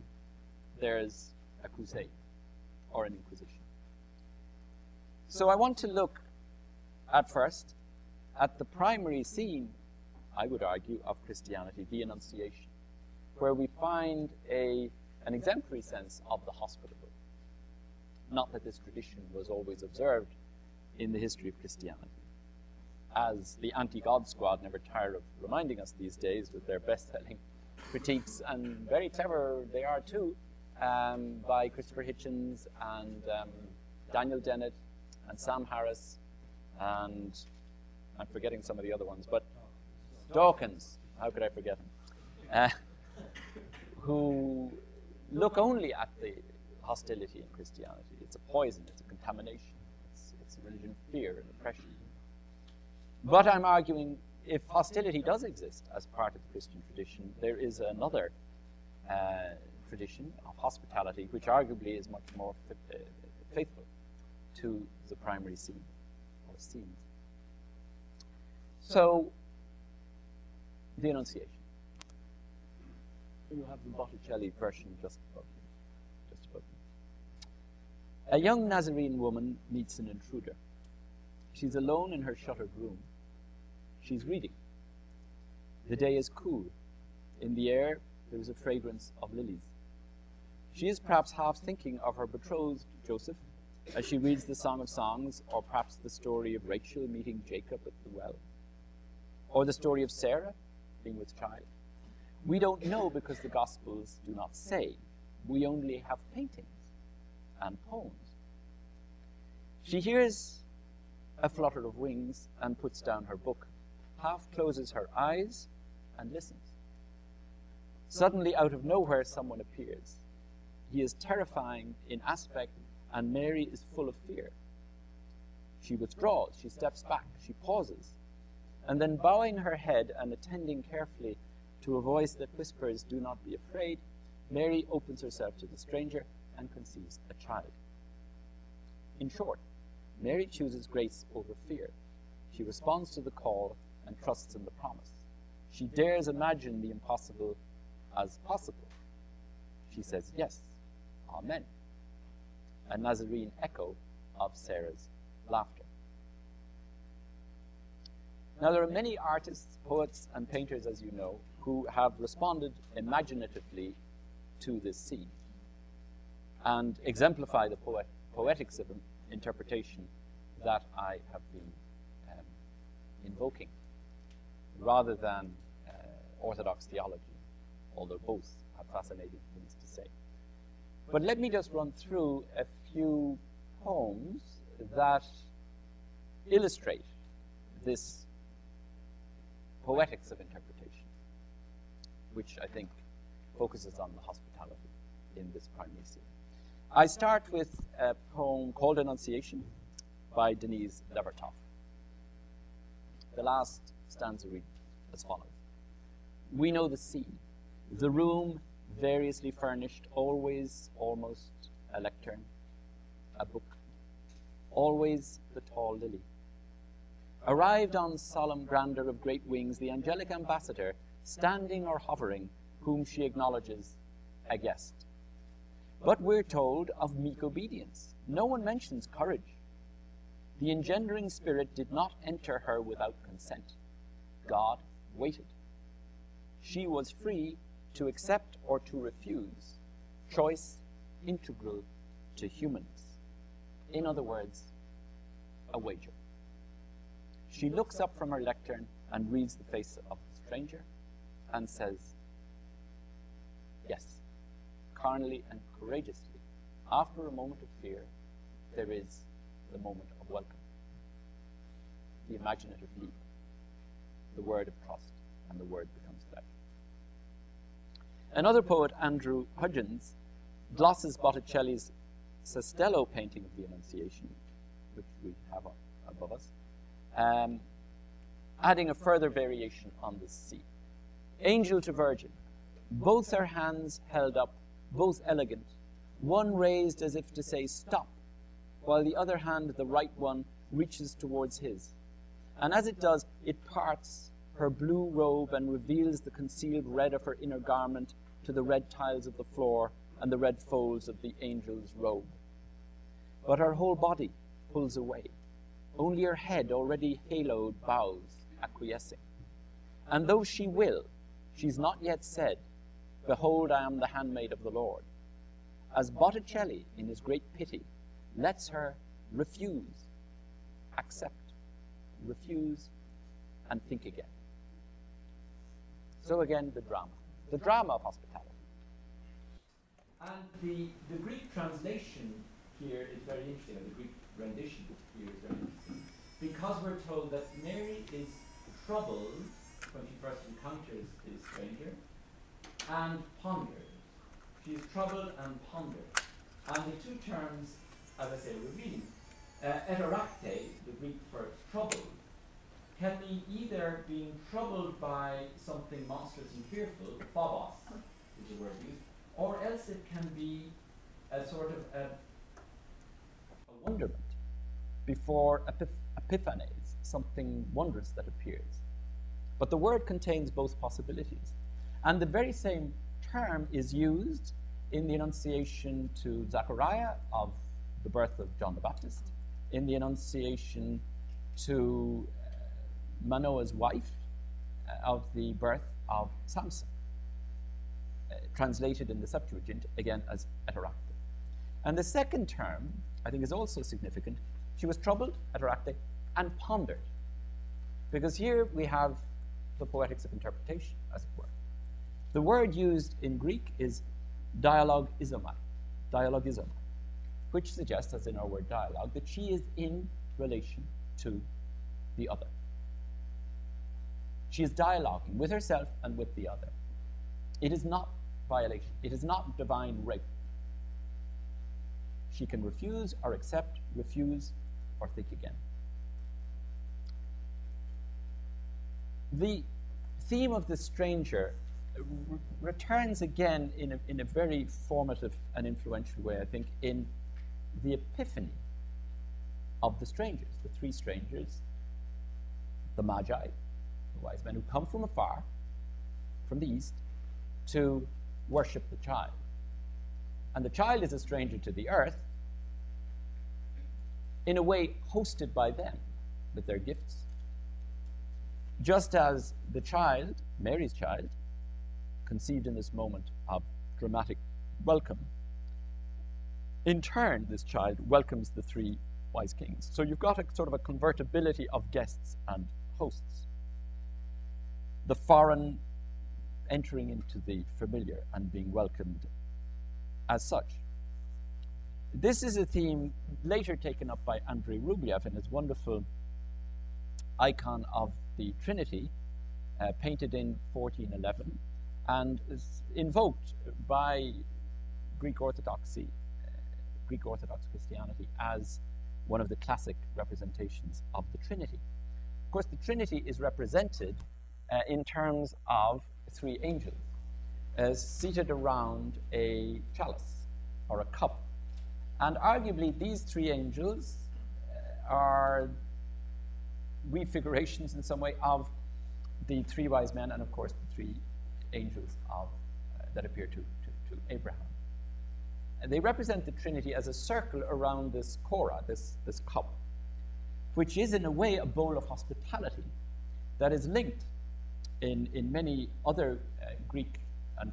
there's a crusade or an inquisition. So I want to look at first at the primary scene, I would argue, of Christianity, the Annunciation, where we find an exemplary sense of the hospitable. Not that this tradition was always observed in the history of Christianity, as the anti-God squad never tire of reminding us these days with their best-selling critiques, and very clever they are too, by Christopher Hitchens and Daniel Dennett and Sam Harris, and I'm forgetting some of the other ones, but Dawkins, how could I forget him? Who look only at the hostility in Christianity. It's a poison, it's a contamination, it's a religion of fear and oppression. But I'm arguing if hostility does exist as part of the Christian tradition, there is another tradition of hospitality which arguably is much more faithful to the primary scene or scenes. So, the Annunciation. You have the Botticelli version just above you. A young Nazarene woman meets an intruder. She's alone in her shuttered room. She's reading. The day is cool. In the air, there is a fragrance of lilies. She is perhaps half thinking of her betrothed, Joseph, as she reads the Song of Songs, or perhaps the story of Rachel meeting Jacob at the well, or the story of Sarah being with child. We don't know because the Gospels do not say. We only have paintings and poems. She hears a flutter of wings and puts down her book, half closes her eyes and listens. Suddenly, out of nowhere, someone appears. He is terrifying in aspect, and Mary is full of fear. She withdraws, she steps back, she pauses, and then bowing her head and attending carefully to a voice that whispers, "Do not be afraid," Mary opens herself to the stranger and conceives a child. In short, Mary chooses grace over fear. She responds to the call and trusts in the promise. She dares imagine the impossible as possible. She says yes, amen. A Nazarene echo of Sarah's laughter. Now, there are many artists, poets, and painters, as you know, who have responded imaginatively to this scene and exemplify the poetics of interpretation that I have been invoking, rather than orthodox theology, although both have fascinating things to say. But let me just run through a few poems that illustrate this poetics of interpretation, which I think focuses on the hospitality in this primary scene. I start with a poem called Annunciation by Denise Levertov. The last stanza reads as follows. We know the scene, the room variously furnished, always almost a lectern, a book, always the tall lily. Arrived on solemn grandeur of great wings, the angelic ambassador, standing or hovering, whom she acknowledges a guest. But we're told of meek obedience. No one mentions courage. The engendering spirit did not enter her without consent. God waited. She was free to accept or to refuse, choice integral to humanness. In other words, a wager. She looks up from her lectern and reads the face of the stranger and says, yes, carnally and courageously. After a moment of fear, there is the moment of welcome. The imaginative leap, the word of trust, and the word becomes flesh. Another poet, Andrew Hudgens, glosses Botticelli's Cestello painting of the Annunciation, which we have above us, adding a further variation on this scene. Angel to Virgin, both her hands held up, both elegant, one raised as if to say stop, while the other hand, the right one, reaches towards his. And as it does, it parts her blue robe and reveals the concealed red of her inner garment to the red tiles of the floor and the red folds of the angel's robe. But her whole body pulls away. Only her head, already haloed, bows, acquiescing. And though she will, she's not yet said, "Behold, I am the handmaid of the Lord," as Botticelli, in his great pity, lets her refuse, accept, refuse, and think again. So again, the drama of hospitality. And the Greek translation here is very interesting, and the Greek rendition here is very interesting, because we're told that Mary is troubled when she first encounters this stranger, and ponders. She is troubled and ponders. And the two terms, as I say, we're reading. Eterakte, the Greek for troubled, can mean either being troubled by something monstrous and fearful, phobos, which is the word used, or else it can be a sort of a wonderment before epiphanes, something wondrous that appears. But the word contains both possibilities. And the very same term is used in the Annunciation to Zechariah of the birth of John the Baptist, in the Annunciation to Manoah's wife of the birth of Samson, translated in the Septuagint again as Eterakte. And the second term, I think, is also significant. She was troubled, Eterakte, and pondered. Because here we have the poetics of interpretation, as it were. The word used in Greek is dialogisomai, which suggests, as in our word dialogue, that she is in relation to the other. She is dialoguing with herself and with the other. It is not violation. It is not divine rape. She can refuse or accept, refuse or think again. The theme of the stranger returns again in a very formative and influential way, I think, in the epiphany of the strangers, the three strangers, the Magi, the wise men who come from afar, from the east, to worship the child. And the child is a stranger to the earth, in a way hosted by them with their gifts. Just as the child, Mary's child, conceived in this moment of dramatic welcome, in turn, this child welcomes the three wise kings. So you've got a sort of a convertibility of guests and hosts. The foreign entering into the familiar and being welcomed as such. This is a theme later taken up by Andrei Rublev in his wonderful icon of the Trinity, painted in 1411, and is invoked by Greek Orthodox Christianity as one of the classic representations of the Trinity. Of course, the Trinity is represented in terms of three angels seated around a chalice or a cup. And arguably, these three angels are refigurations in some way of the three wise men and, of course, the three angels that appear to Abraham. And they represent the Trinity as a circle around this kora, this cup, which is in a way a bowl of hospitality that is linked in many other Greek and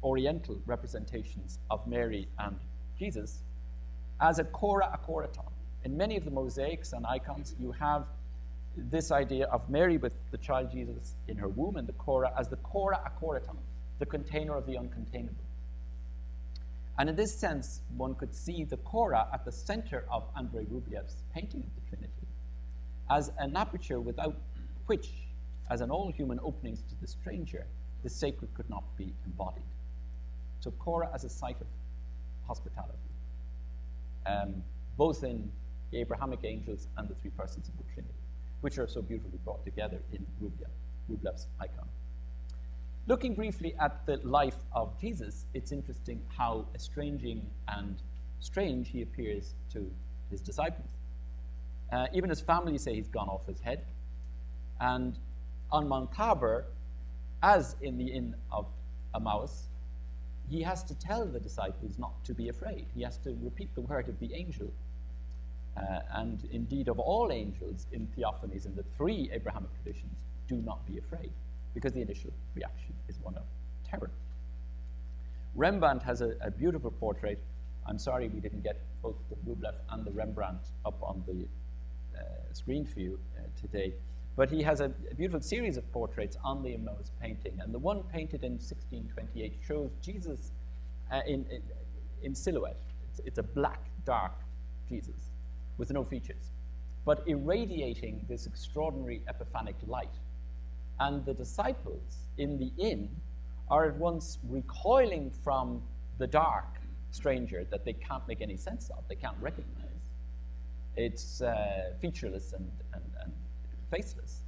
Oriental representations of Mary and Jesus as a kora akoraton. In many of the mosaics and icons, you have this idea of Mary with the child Jesus in her womb and the kora as the kora akoraton, the container of the uncontainable. And in this sense, one could see the kora at the center of Andrei Rublev's painting of the Trinity as an aperture without which, as in all human openings to the stranger, the sacred could not be embodied. So kora as a site of hospitality, both in the Abrahamic angels and the three persons of the Trinity, which are so beautifully brought together in Rublev's icon. Looking briefly at the life of Jesus, it's interesting how estranging and strange he appears to his disciples. Even his family say he's gone off his head. And on Mount Tabor, as in the Inn of Emmaus, he has to tell the disciples not to be afraid. He has to repeat the word of the angel. And indeed of all angels in theophanies in the three Abrahamic traditions, do not be afraid, because the initial reaction is one of terror. Rembrandt has a beautiful portrait. I'm sorry we didn't get both the Rublev and the Rembrandt up on the screen for you today, but he has a beautiful series of portraits on the Emmaus painting, and the one painted in 1628 shows Jesus in silhouette. It's a black, dark Jesus with no features, but irradiating this extraordinary epiphanic light. And the disciples in the inn are at once recoiling from the dark stranger that they can't make any sense of, they can't recognize. It's featureless and faceless,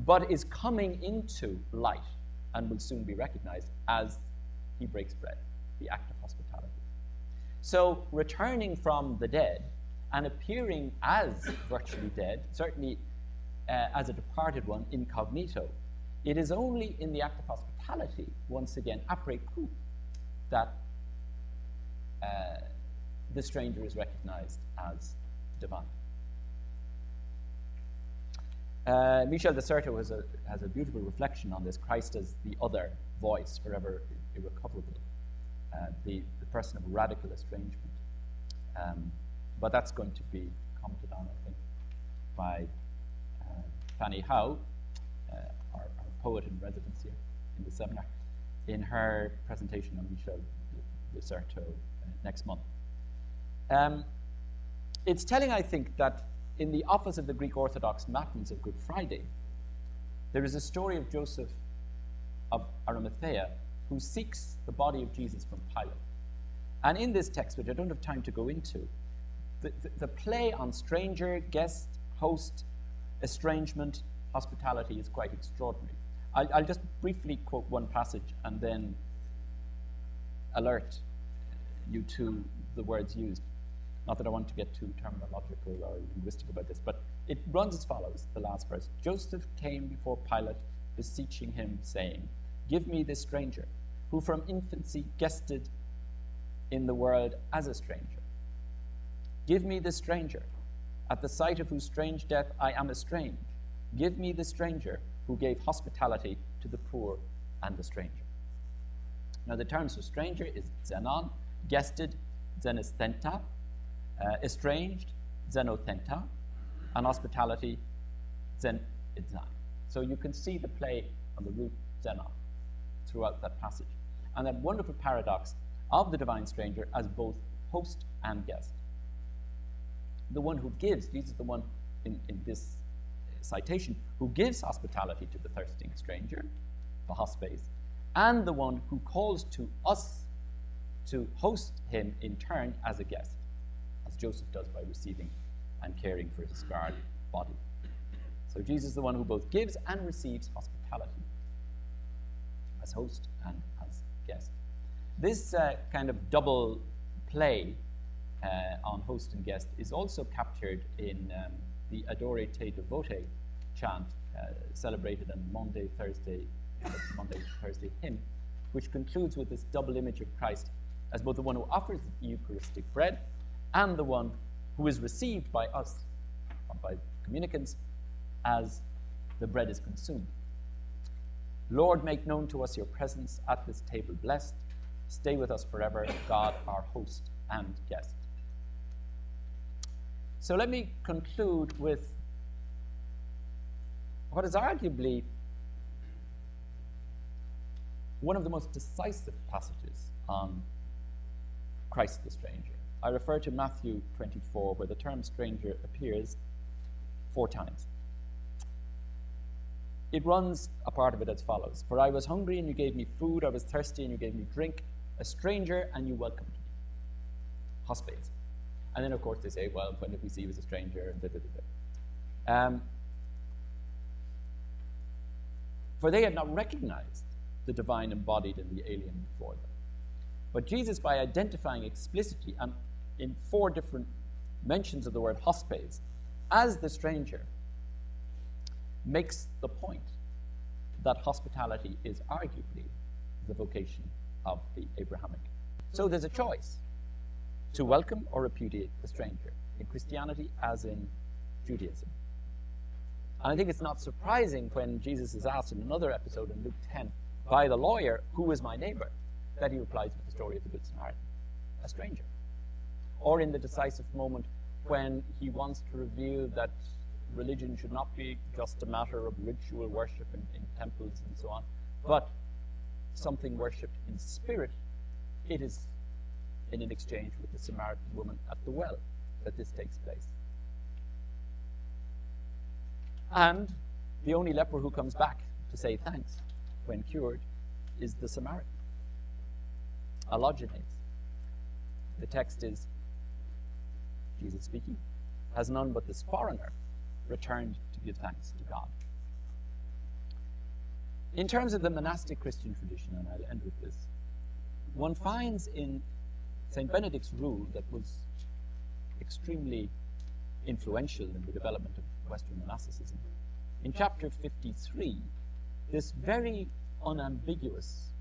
but is coming into light and will soon be recognized as he breaks bread, the act of hospitality. So returning from the dead and appearing as virtually dead, certainly as a departed one, incognito, it is only in the act of hospitality, once again, après coup, that the stranger is recognized as divine. Michel de Certeau has a beautiful reflection on this. Christ as the other voice, forever irrecoverable, the person of radical estrangement. But that's going to be commented on, I think, by Fanny Howe, our poet in residence here in the seminar, in her presentation on Michel de Certeau next month. It's telling, I think, that in the office of the Greek Orthodox Matins of Good Friday, there is a story of Joseph of Arimathea who seeks the body of Jesus from Pilate. And in this text, which I don't have time to go into, the play on stranger, guest, host, estrangement, hospitality is quite extraordinary. I'll just briefly quote one passage and then alert you to the words used. Not that I want to get too terminological or linguistic about this, but it runs as follows, the last verse. Joseph came before Pilate, beseeching him, saying, "Give me this stranger, who from infancy guested in the world as a stranger. Give me this stranger, at the sight of whose strange death I am estranged. Give me this stranger, who gave hospitality to the poor and the stranger." Now the terms for stranger is xenon, guested, xenisthenta, estranged, xenothenta, and hospitality, xenidzai. So you can see the play on the root xenon throughout that passage. And that wonderful paradox of the divine stranger as both host and guest. The one who gives, Jesus is the one in this citation, who gives hospitality to the thirsting stranger, the hospes, and the one who calls to us to host him in turn as a guest, as Joseph does by receiving and caring for his scarred body. So Jesus is the one who both gives and receives hospitality as host and as guest. This kind of double play on host and guest is also captured in the Adore te devote chant celebrated on Monday, Thursday hymn, which concludes with this double image of Christ as both the one who offers the Eucharistic bread and the one who is received by us, or by communicants, as the bread is consumed. Lord, make known to us your presence at this table blessed. Stay with us forever, God, our host and guest. So let me conclude with what is arguably one of the most decisive passages on Christ the stranger. I refer to Matthew 24, where the term stranger appears 4 times. It runs, a part of it, as follows. For I was hungry and you gave me food, I was thirsty and you gave me drink, a stranger and you welcomed me. Hospes. And then of course they say, well, when did we see he was a stranger? For they had not recognized the divine embodied in the alien before them. But Jesus, by identifying explicitly and in 4 different mentions of the word hospes as the stranger, makes the point that hospitality is arguably the vocation of the Abrahamic. So there's a choice to welcome or repudiate the stranger, in Christianity as in Judaism. And I think it's not surprising when Jesus is asked in another episode in Luke 10 by the lawyer, who is my neighbor, that he replies with the story of the Good Samaritan, a stranger. Or in the decisive moment when he wants to reveal that religion should not be just a matter of ritual worship in temples and so on, but something worshipped in spirit. It is in an exchange with the Samaritan woman at the well that this takes place. And the only leper who comes back to say thanks when cured is the Samaritan. Allogenes. The text is, Jesus speaking, has none but this foreigner returned to give thanks to God. In terms of the monastic Christian tradition, and I'll end with this, one finds in St. Benedict's rule that was extremely influential in the development of Western monasticism. In chapter 53, this very unambiguous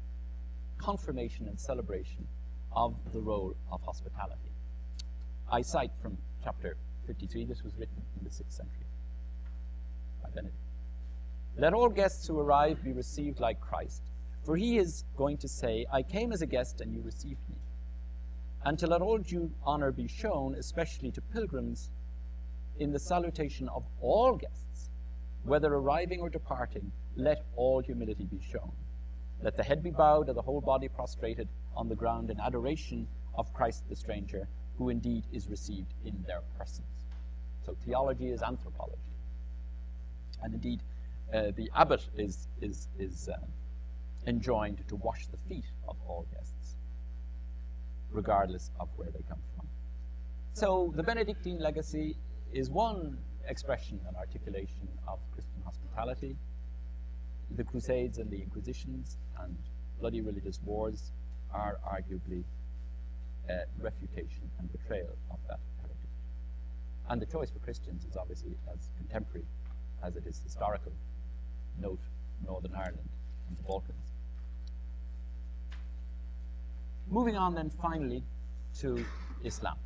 confirmation and celebration of the role of hospitality. I cite from chapter 53. This was written in the 6th century by Benedict. Let all guests who arrive be received like Christ, for he is going to say, I came as a guest and you received me. And to let all due honor be shown, especially to pilgrims, in the salutation of all guests, whether arriving or departing, let all humility be shown. Let the head be bowed and the whole body prostrated on the ground in adoration of Christ the stranger, who indeed is received in their persons. So theology is anthropology. And indeed, the abbot is enjoined to wash the feet of all guests, regardless of where they come from. So the Benedictine legacy is one expression and articulation of Christian hospitality. The Crusades and the Inquisitions and bloody religious wars are arguably a refutation and betrayal of that heritage. And the choice for Christians is obviously as contemporary as it is historical. Note Northern Ireland and the Balkans. Moving on then finally to Islam,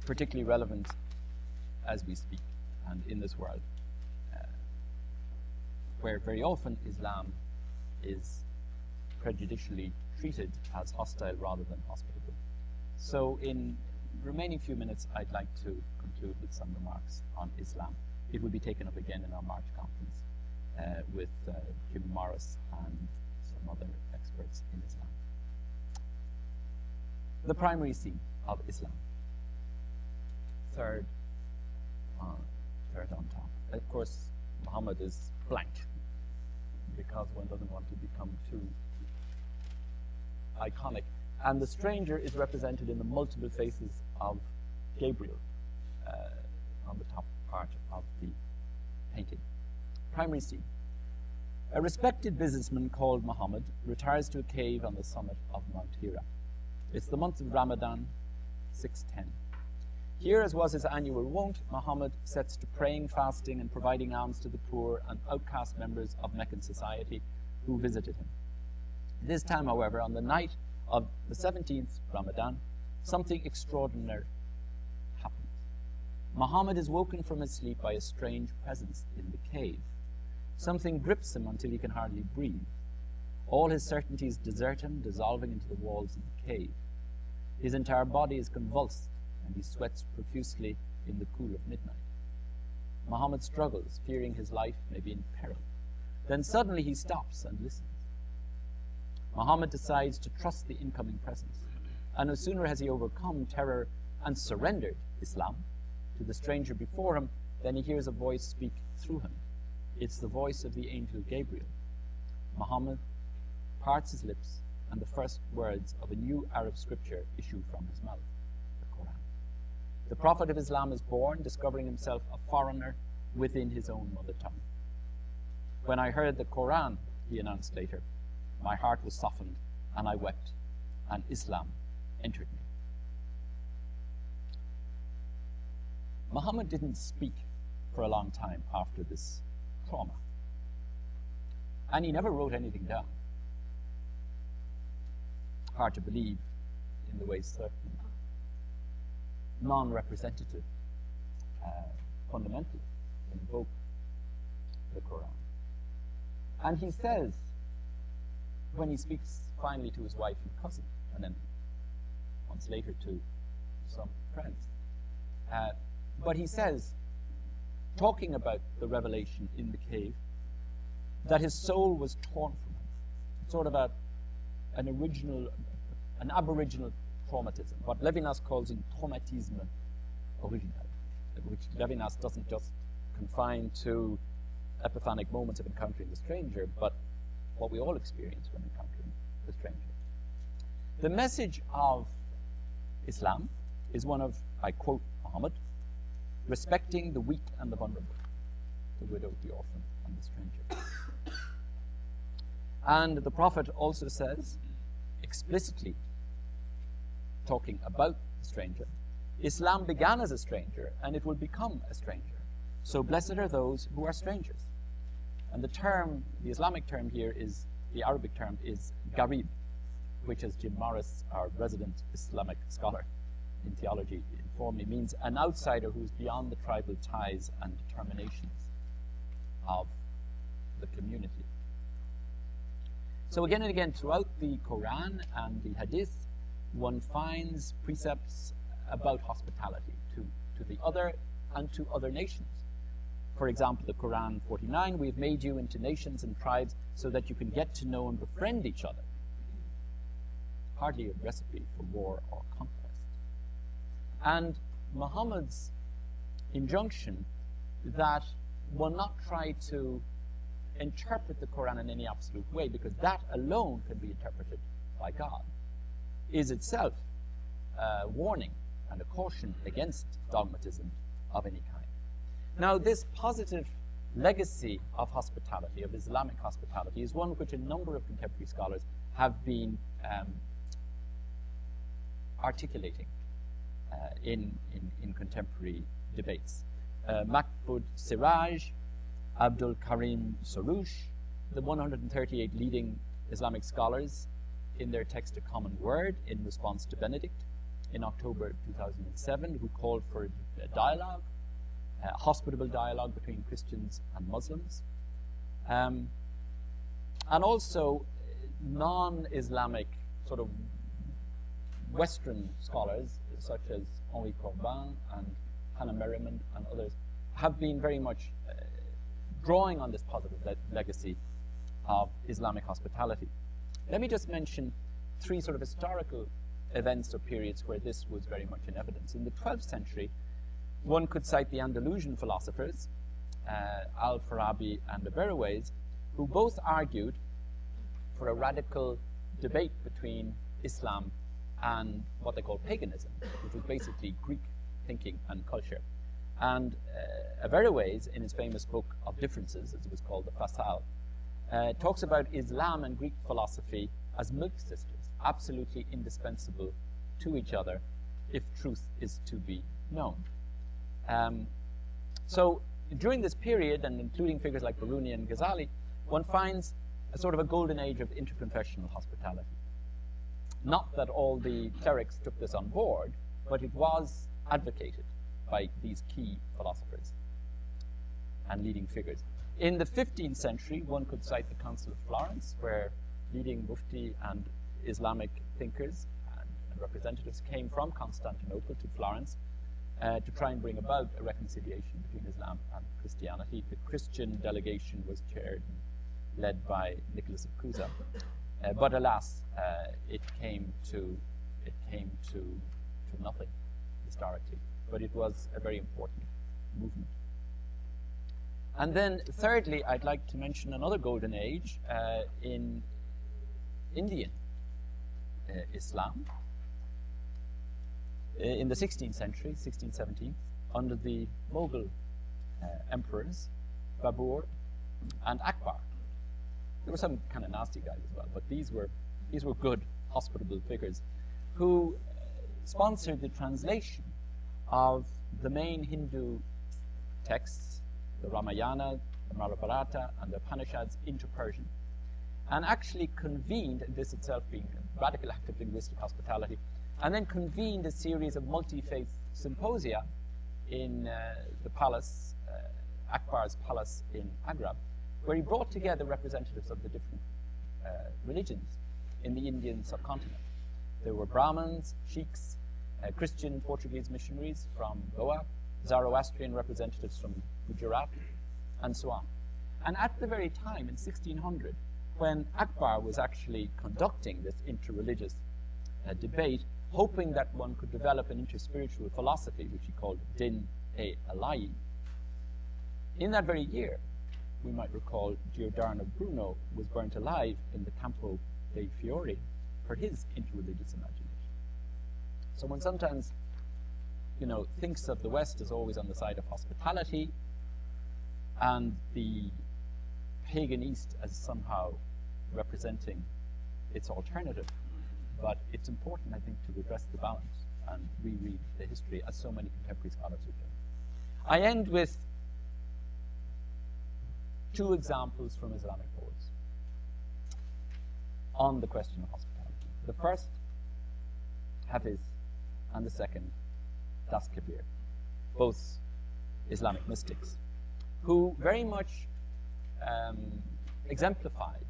particularly relevant as we speak and in this world, where very often Islam is prejudicially treated as hostile rather than hospitable. So in the remaining few minutes, I'd like to conclude with some remarks on Islam. It will be taken up again in our March conference with Jim Morris and some other experts in Islam. The primary scene of Islam. Third on top. Of course, Muhammad is blank, because one doesn't want to become too iconic. And the stranger is represented in the multiple faces of Gabriel on the top part of the painting. Primary scene. A respected businessman called Muhammad retires to a cave on the summit of Mount Hira. It's the month of Ramadan, 610. Here, as was his annual wont, Muhammad sets to praying, fasting, and providing alms to the poor and outcast members of Meccan society who visited him. This time, however, on the night of the 17th Ramadan, something extraordinary happens. Muhammad is woken from his sleep by a strange presence in the cave. Something grips him until he can hardly breathe. All his certainties desert him, dissolving into the walls of the cave. His entire body is convulsed, and he sweats profusely in the cool of midnight. Muhammad struggles, fearing his life may be in peril. Then suddenly he stops and listens. Muhammad decides to trust the incoming presence, and no sooner has he overcome terror and surrendered Islam to the stranger before him than he hears a voice speak through him. It's the voice of the angel Gabriel. Muhammad parts his lips, and the first words of a new Arab scripture issue from his mouth, the Quran. The Prophet of Islam is born, discovering himself a foreigner within his own mother tongue. When I heard the Quran, he announced later, my heart was softened, and I wept, and Islam entered me. Muhammad didn't speak for a long time after this trauma, and he never wrote anything down. Hard to believe in the way certain non-representative fundamentalists invoke the Quran. And he says, when he speaks finally to his wife and cousin, and then once later to some friends, but he says, talking about the revelation in the cave, that his soul was torn from him. Sort of an aboriginal traumatism, what Levinas calls a traumatisme original, which Levinas doesn't just confine to epiphanic moments of encountering the stranger, but what we all experience when encountering the stranger. The message of Islam is one of, I quote Muhammad, respecting the weak and the vulnerable, the widow, the orphan, and the stranger. And the Prophet also says, explicitly talking about the stranger, Islam began as a stranger, and it will become a stranger. So blessed are those who are strangers. And the term, the Islamic term here is, the Arabic term is Gharib, which, as Jim Morris, our resident Islamic scholar, in theology informally, means an outsider who's beyond the tribal ties and determinations of the community. So again and again, throughout the Quran and the Hadith, one finds precepts about hospitality to the other and to other nations. For example, the Quran 49, "We have made you into nations and tribes so that you can get to know and befriend each other." Hardly a recipe for war or conquest. And Muhammad's injunction that one not try to interpret the Quran in any absolute way, because that alone can be interpreted by God, is itself a warning and a caution against dogmatism of any kind. Now, this positive legacy of hospitality, of Islamic hospitality, is one which a number of contemporary scholars have been articulating in contemporary debates. Mahmoud Siraj, Abdul Karim Soroush, the 138 leading Islamic scholars in their text A Common Word in response to Benedict in October 2007, who called for a dialogue, a hospitable dialogue between Christians and Muslims. And also non-Islamic sort of Western scholars, such as Henri Corbin and Hannah Merriman and others, have been very much drawing on this positive legacy of Islamic hospitality. Let me just mention three sort of historical events or periods where this was very much in evidence. In the 12th century, one could cite the Andalusian philosophers, Al-Farabi and Averroes, who both argued for a radical debate between Islam and what they call paganism, which was basically Greek thinking and culture. And Averroes, in his famous book of Differences, as it was called, the Fasal, talks about Islam and Greek philosophy as milk sisters, absolutely indispensable to each other if truth is to be known. So during this period, and including figures like Biruni and Ghazali, one finds a sort of a golden age of interconfessional hospitality. Not that all the clerics took this on board, but it was advocated by these key philosophers and leading figures. In the 15th century, one could cite the Council of Florence, where leading Mufti and Islamic thinkers and representatives came from Constantinople to Florence to try and bring about a reconciliation between Islam and Christianity. The Christian delegation was chaired and led by Nicholas of Cusa. But alas, it came to nothing historically. But it was a very important movement. And then, thirdly, I'd like to mention another golden age in Indian Islam. In the 16th century, 1617, under the Mughal emperors, Babur and Akbar. There were some kind of nasty guys as well, but these were good, hospitable figures who sponsored the translation of the main Hindu texts, the Ramayana, the Mahabharata, and the Upanishads, into Persian, and actually convened, this itself being a radical act of linguistic hospitality, and then convened a series of multi-faith symposia in the palace, Akbar's palace in Agra, where he brought together representatives of the different religions in the Indian subcontinent. There were Brahmins, Sheikhs, Christian Portuguese missionaries from Goa, Zoroastrian representatives from Gujarat, and so on. And at the very time, in 1600, when Akbar was actually conducting this interreligious debate, hoping that one could develop an interspiritual philosophy, which he called Din-e-Ilahi, in that very year, we might recall, Giordano Bruno was burnt alive in the Campo dei Fiori for his interreligious imagination. So one sometimes, thinks of the West as always on the side of hospitality and the pagan East as somehow representing its alternative. But it's important, I think, to redress the balance and reread the history, as so many contemporary scholars have done. I end with two examples from Islamic poets on the question of hospitality. The first, Hafiz and the second, Das Kabir, both Islamic mystics, who very much exemplified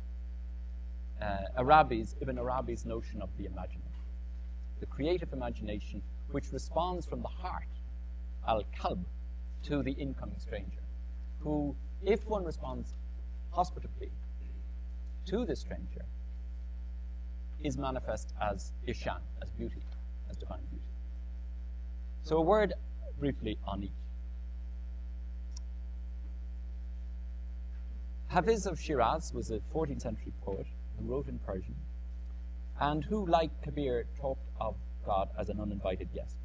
Ibn Arabi's notion of the imaginative, the creative imagination which responds from the heart, al-qalb, to the incoming stranger, who, if one responds hospitably to the stranger, is manifest as ishan, as beauty, as divine beauty. So a word briefly on each. Hafiz of Shiraz was a 14th century poet who wrote in Persian and who, like Kabir, talked of God as an uninvited guest.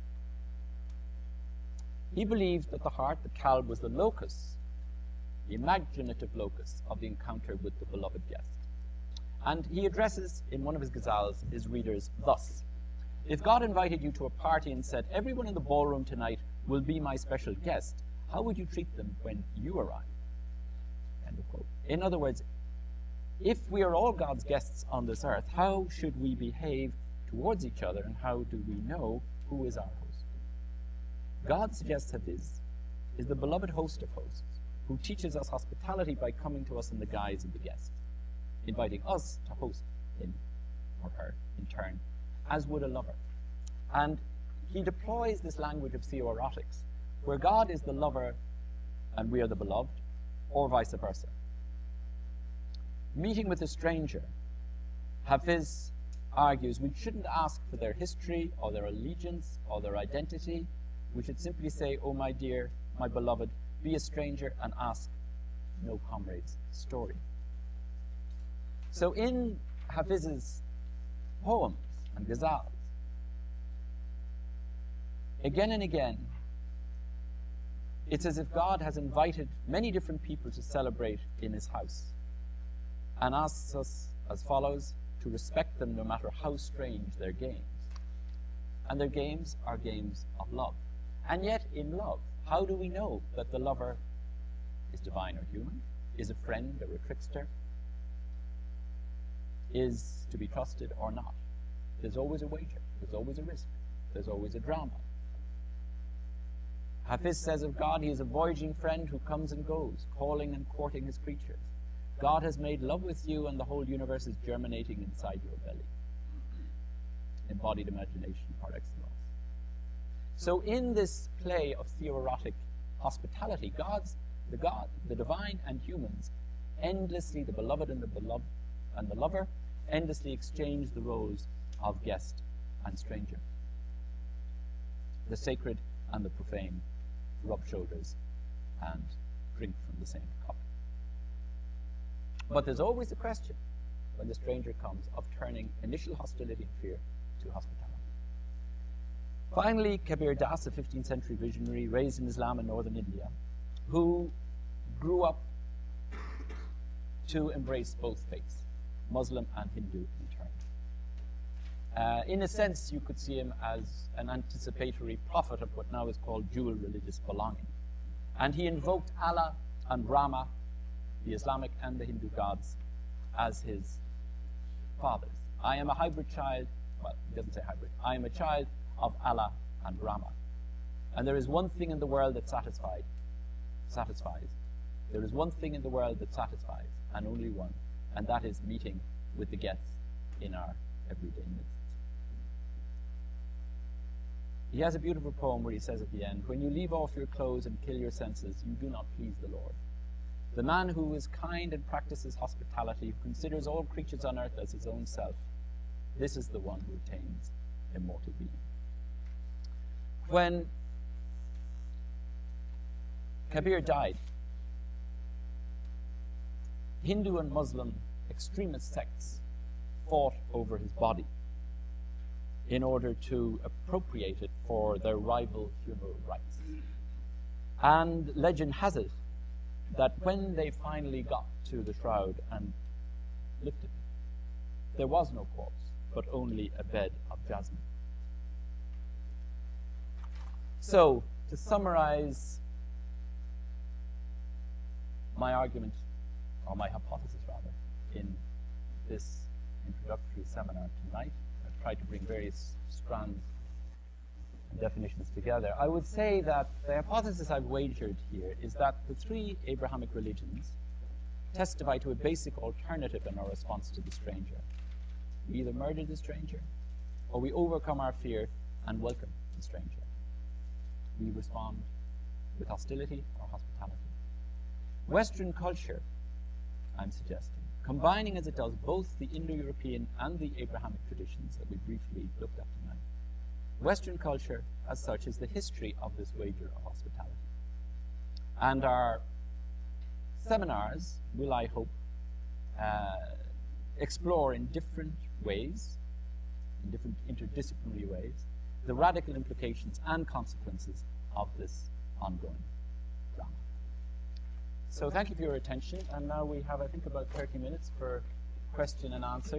He believed that the heart, the qalb, was the locus, the imaginative locus of the encounter with the beloved guest. And he addresses in one of his ghazals his readers thus: if God invited you to a party and said, everyone in the ballroom tonight will be my special guest, how would you treat them when you arrive? End of quote. In other words, if we are all God's guests on this earth, how should we behave towards each other, and how do we know who is our host? God, suggests Hafiz, is the beloved host of hosts, who teaches us hospitality by coming to us in the guise of the guest, inviting us to host him or her in turn, as would a lover. And he deploys this language of theoerotics, where God is the lover and we are the beloved, or vice versa. Meeting with a stranger, Hafiz argues we shouldn't ask for their history or their allegiance or their identity. We should simply say, oh my dear, my beloved, be a stranger and ask no comrade's story. So in Hafiz's poems and ghazals, again and again, it's as if God has invited many different people to celebrate in his house and asks us as follows to respect them no matter how strange their games. And their games are games of love. And yet in love, how do we know that the lover is divine or human, is a friend or a trickster, is to be trusted or not? There's always a wager, there's always a risk, there's always a drama. Hafiz says of God, he is a voyaging friend who comes and goes, calling and courting his creatures. God has made love with you and the whole universe is germinating inside your belly. Embodied imagination par excellence. So in this play of theoerotic hospitality, the divine and humans, endlessly, the beloved and the lover, endlessly exchange the roles of guest and stranger. The sacred and the profane rub shoulders and drink from the same cup. But there's always the question, when the stranger comes, of turning initial hostility and fear to hospitality. Finally, Kabir Das, a 15th century visionary raised in Islam in northern India, who grew up to embrace both faiths, Muslim and Hindu in turn. In a sense, you could see him as an anticipatory prophet of what now is called dual religious belonging. And he invoked Allah and Rama, the Islamic and the Hindu gods, as his fathers. I am a hybrid child, well, he doesn't say hybrid, I am a child of Allah and Rama. And there is one thing in the world that satisfies. There is one thing in the world that satisfies, and only one, and that is meeting with the guests in our everyday midst. He has a beautiful poem where he says at the end, when you leave off your clothes and kill your senses, you do not please the Lord. The man who is kind and practices hospitality, who considers all creatures on earth as his own self, this is the one who attains immortal being. When Kabir died, Hindu and Muslim extremist sects fought over his body in order to appropriate it for their rival funeral rites. And legend has it that when they finally got to the shroud and lifted it, there was no corpse, but only a bed of jasmine. So, to summarize my argument, or my hypothesis rather, in this introductory seminar tonight, I've tried to bring various strands and definitions together. I would say that the hypothesis I've wagered here is that the three Abrahamic religions testify to a basic alternative in our response to the stranger. We either murder the stranger, or we overcome our fear and welcome the stranger. We respond with hostility or hospitality. Western culture, I'm suggesting, combining as it does both the Indo-European and the Abrahamic traditions that we briefly looked at tonight, Western culture, as such, is the history of this wager of hospitality. And our seminars will, I hope, explore in different ways, in different interdisciplinary ways, the radical implications and consequences of this ongoing drama. So thank you for your attention, and now we have, I think, about 30 minutes for question and answer.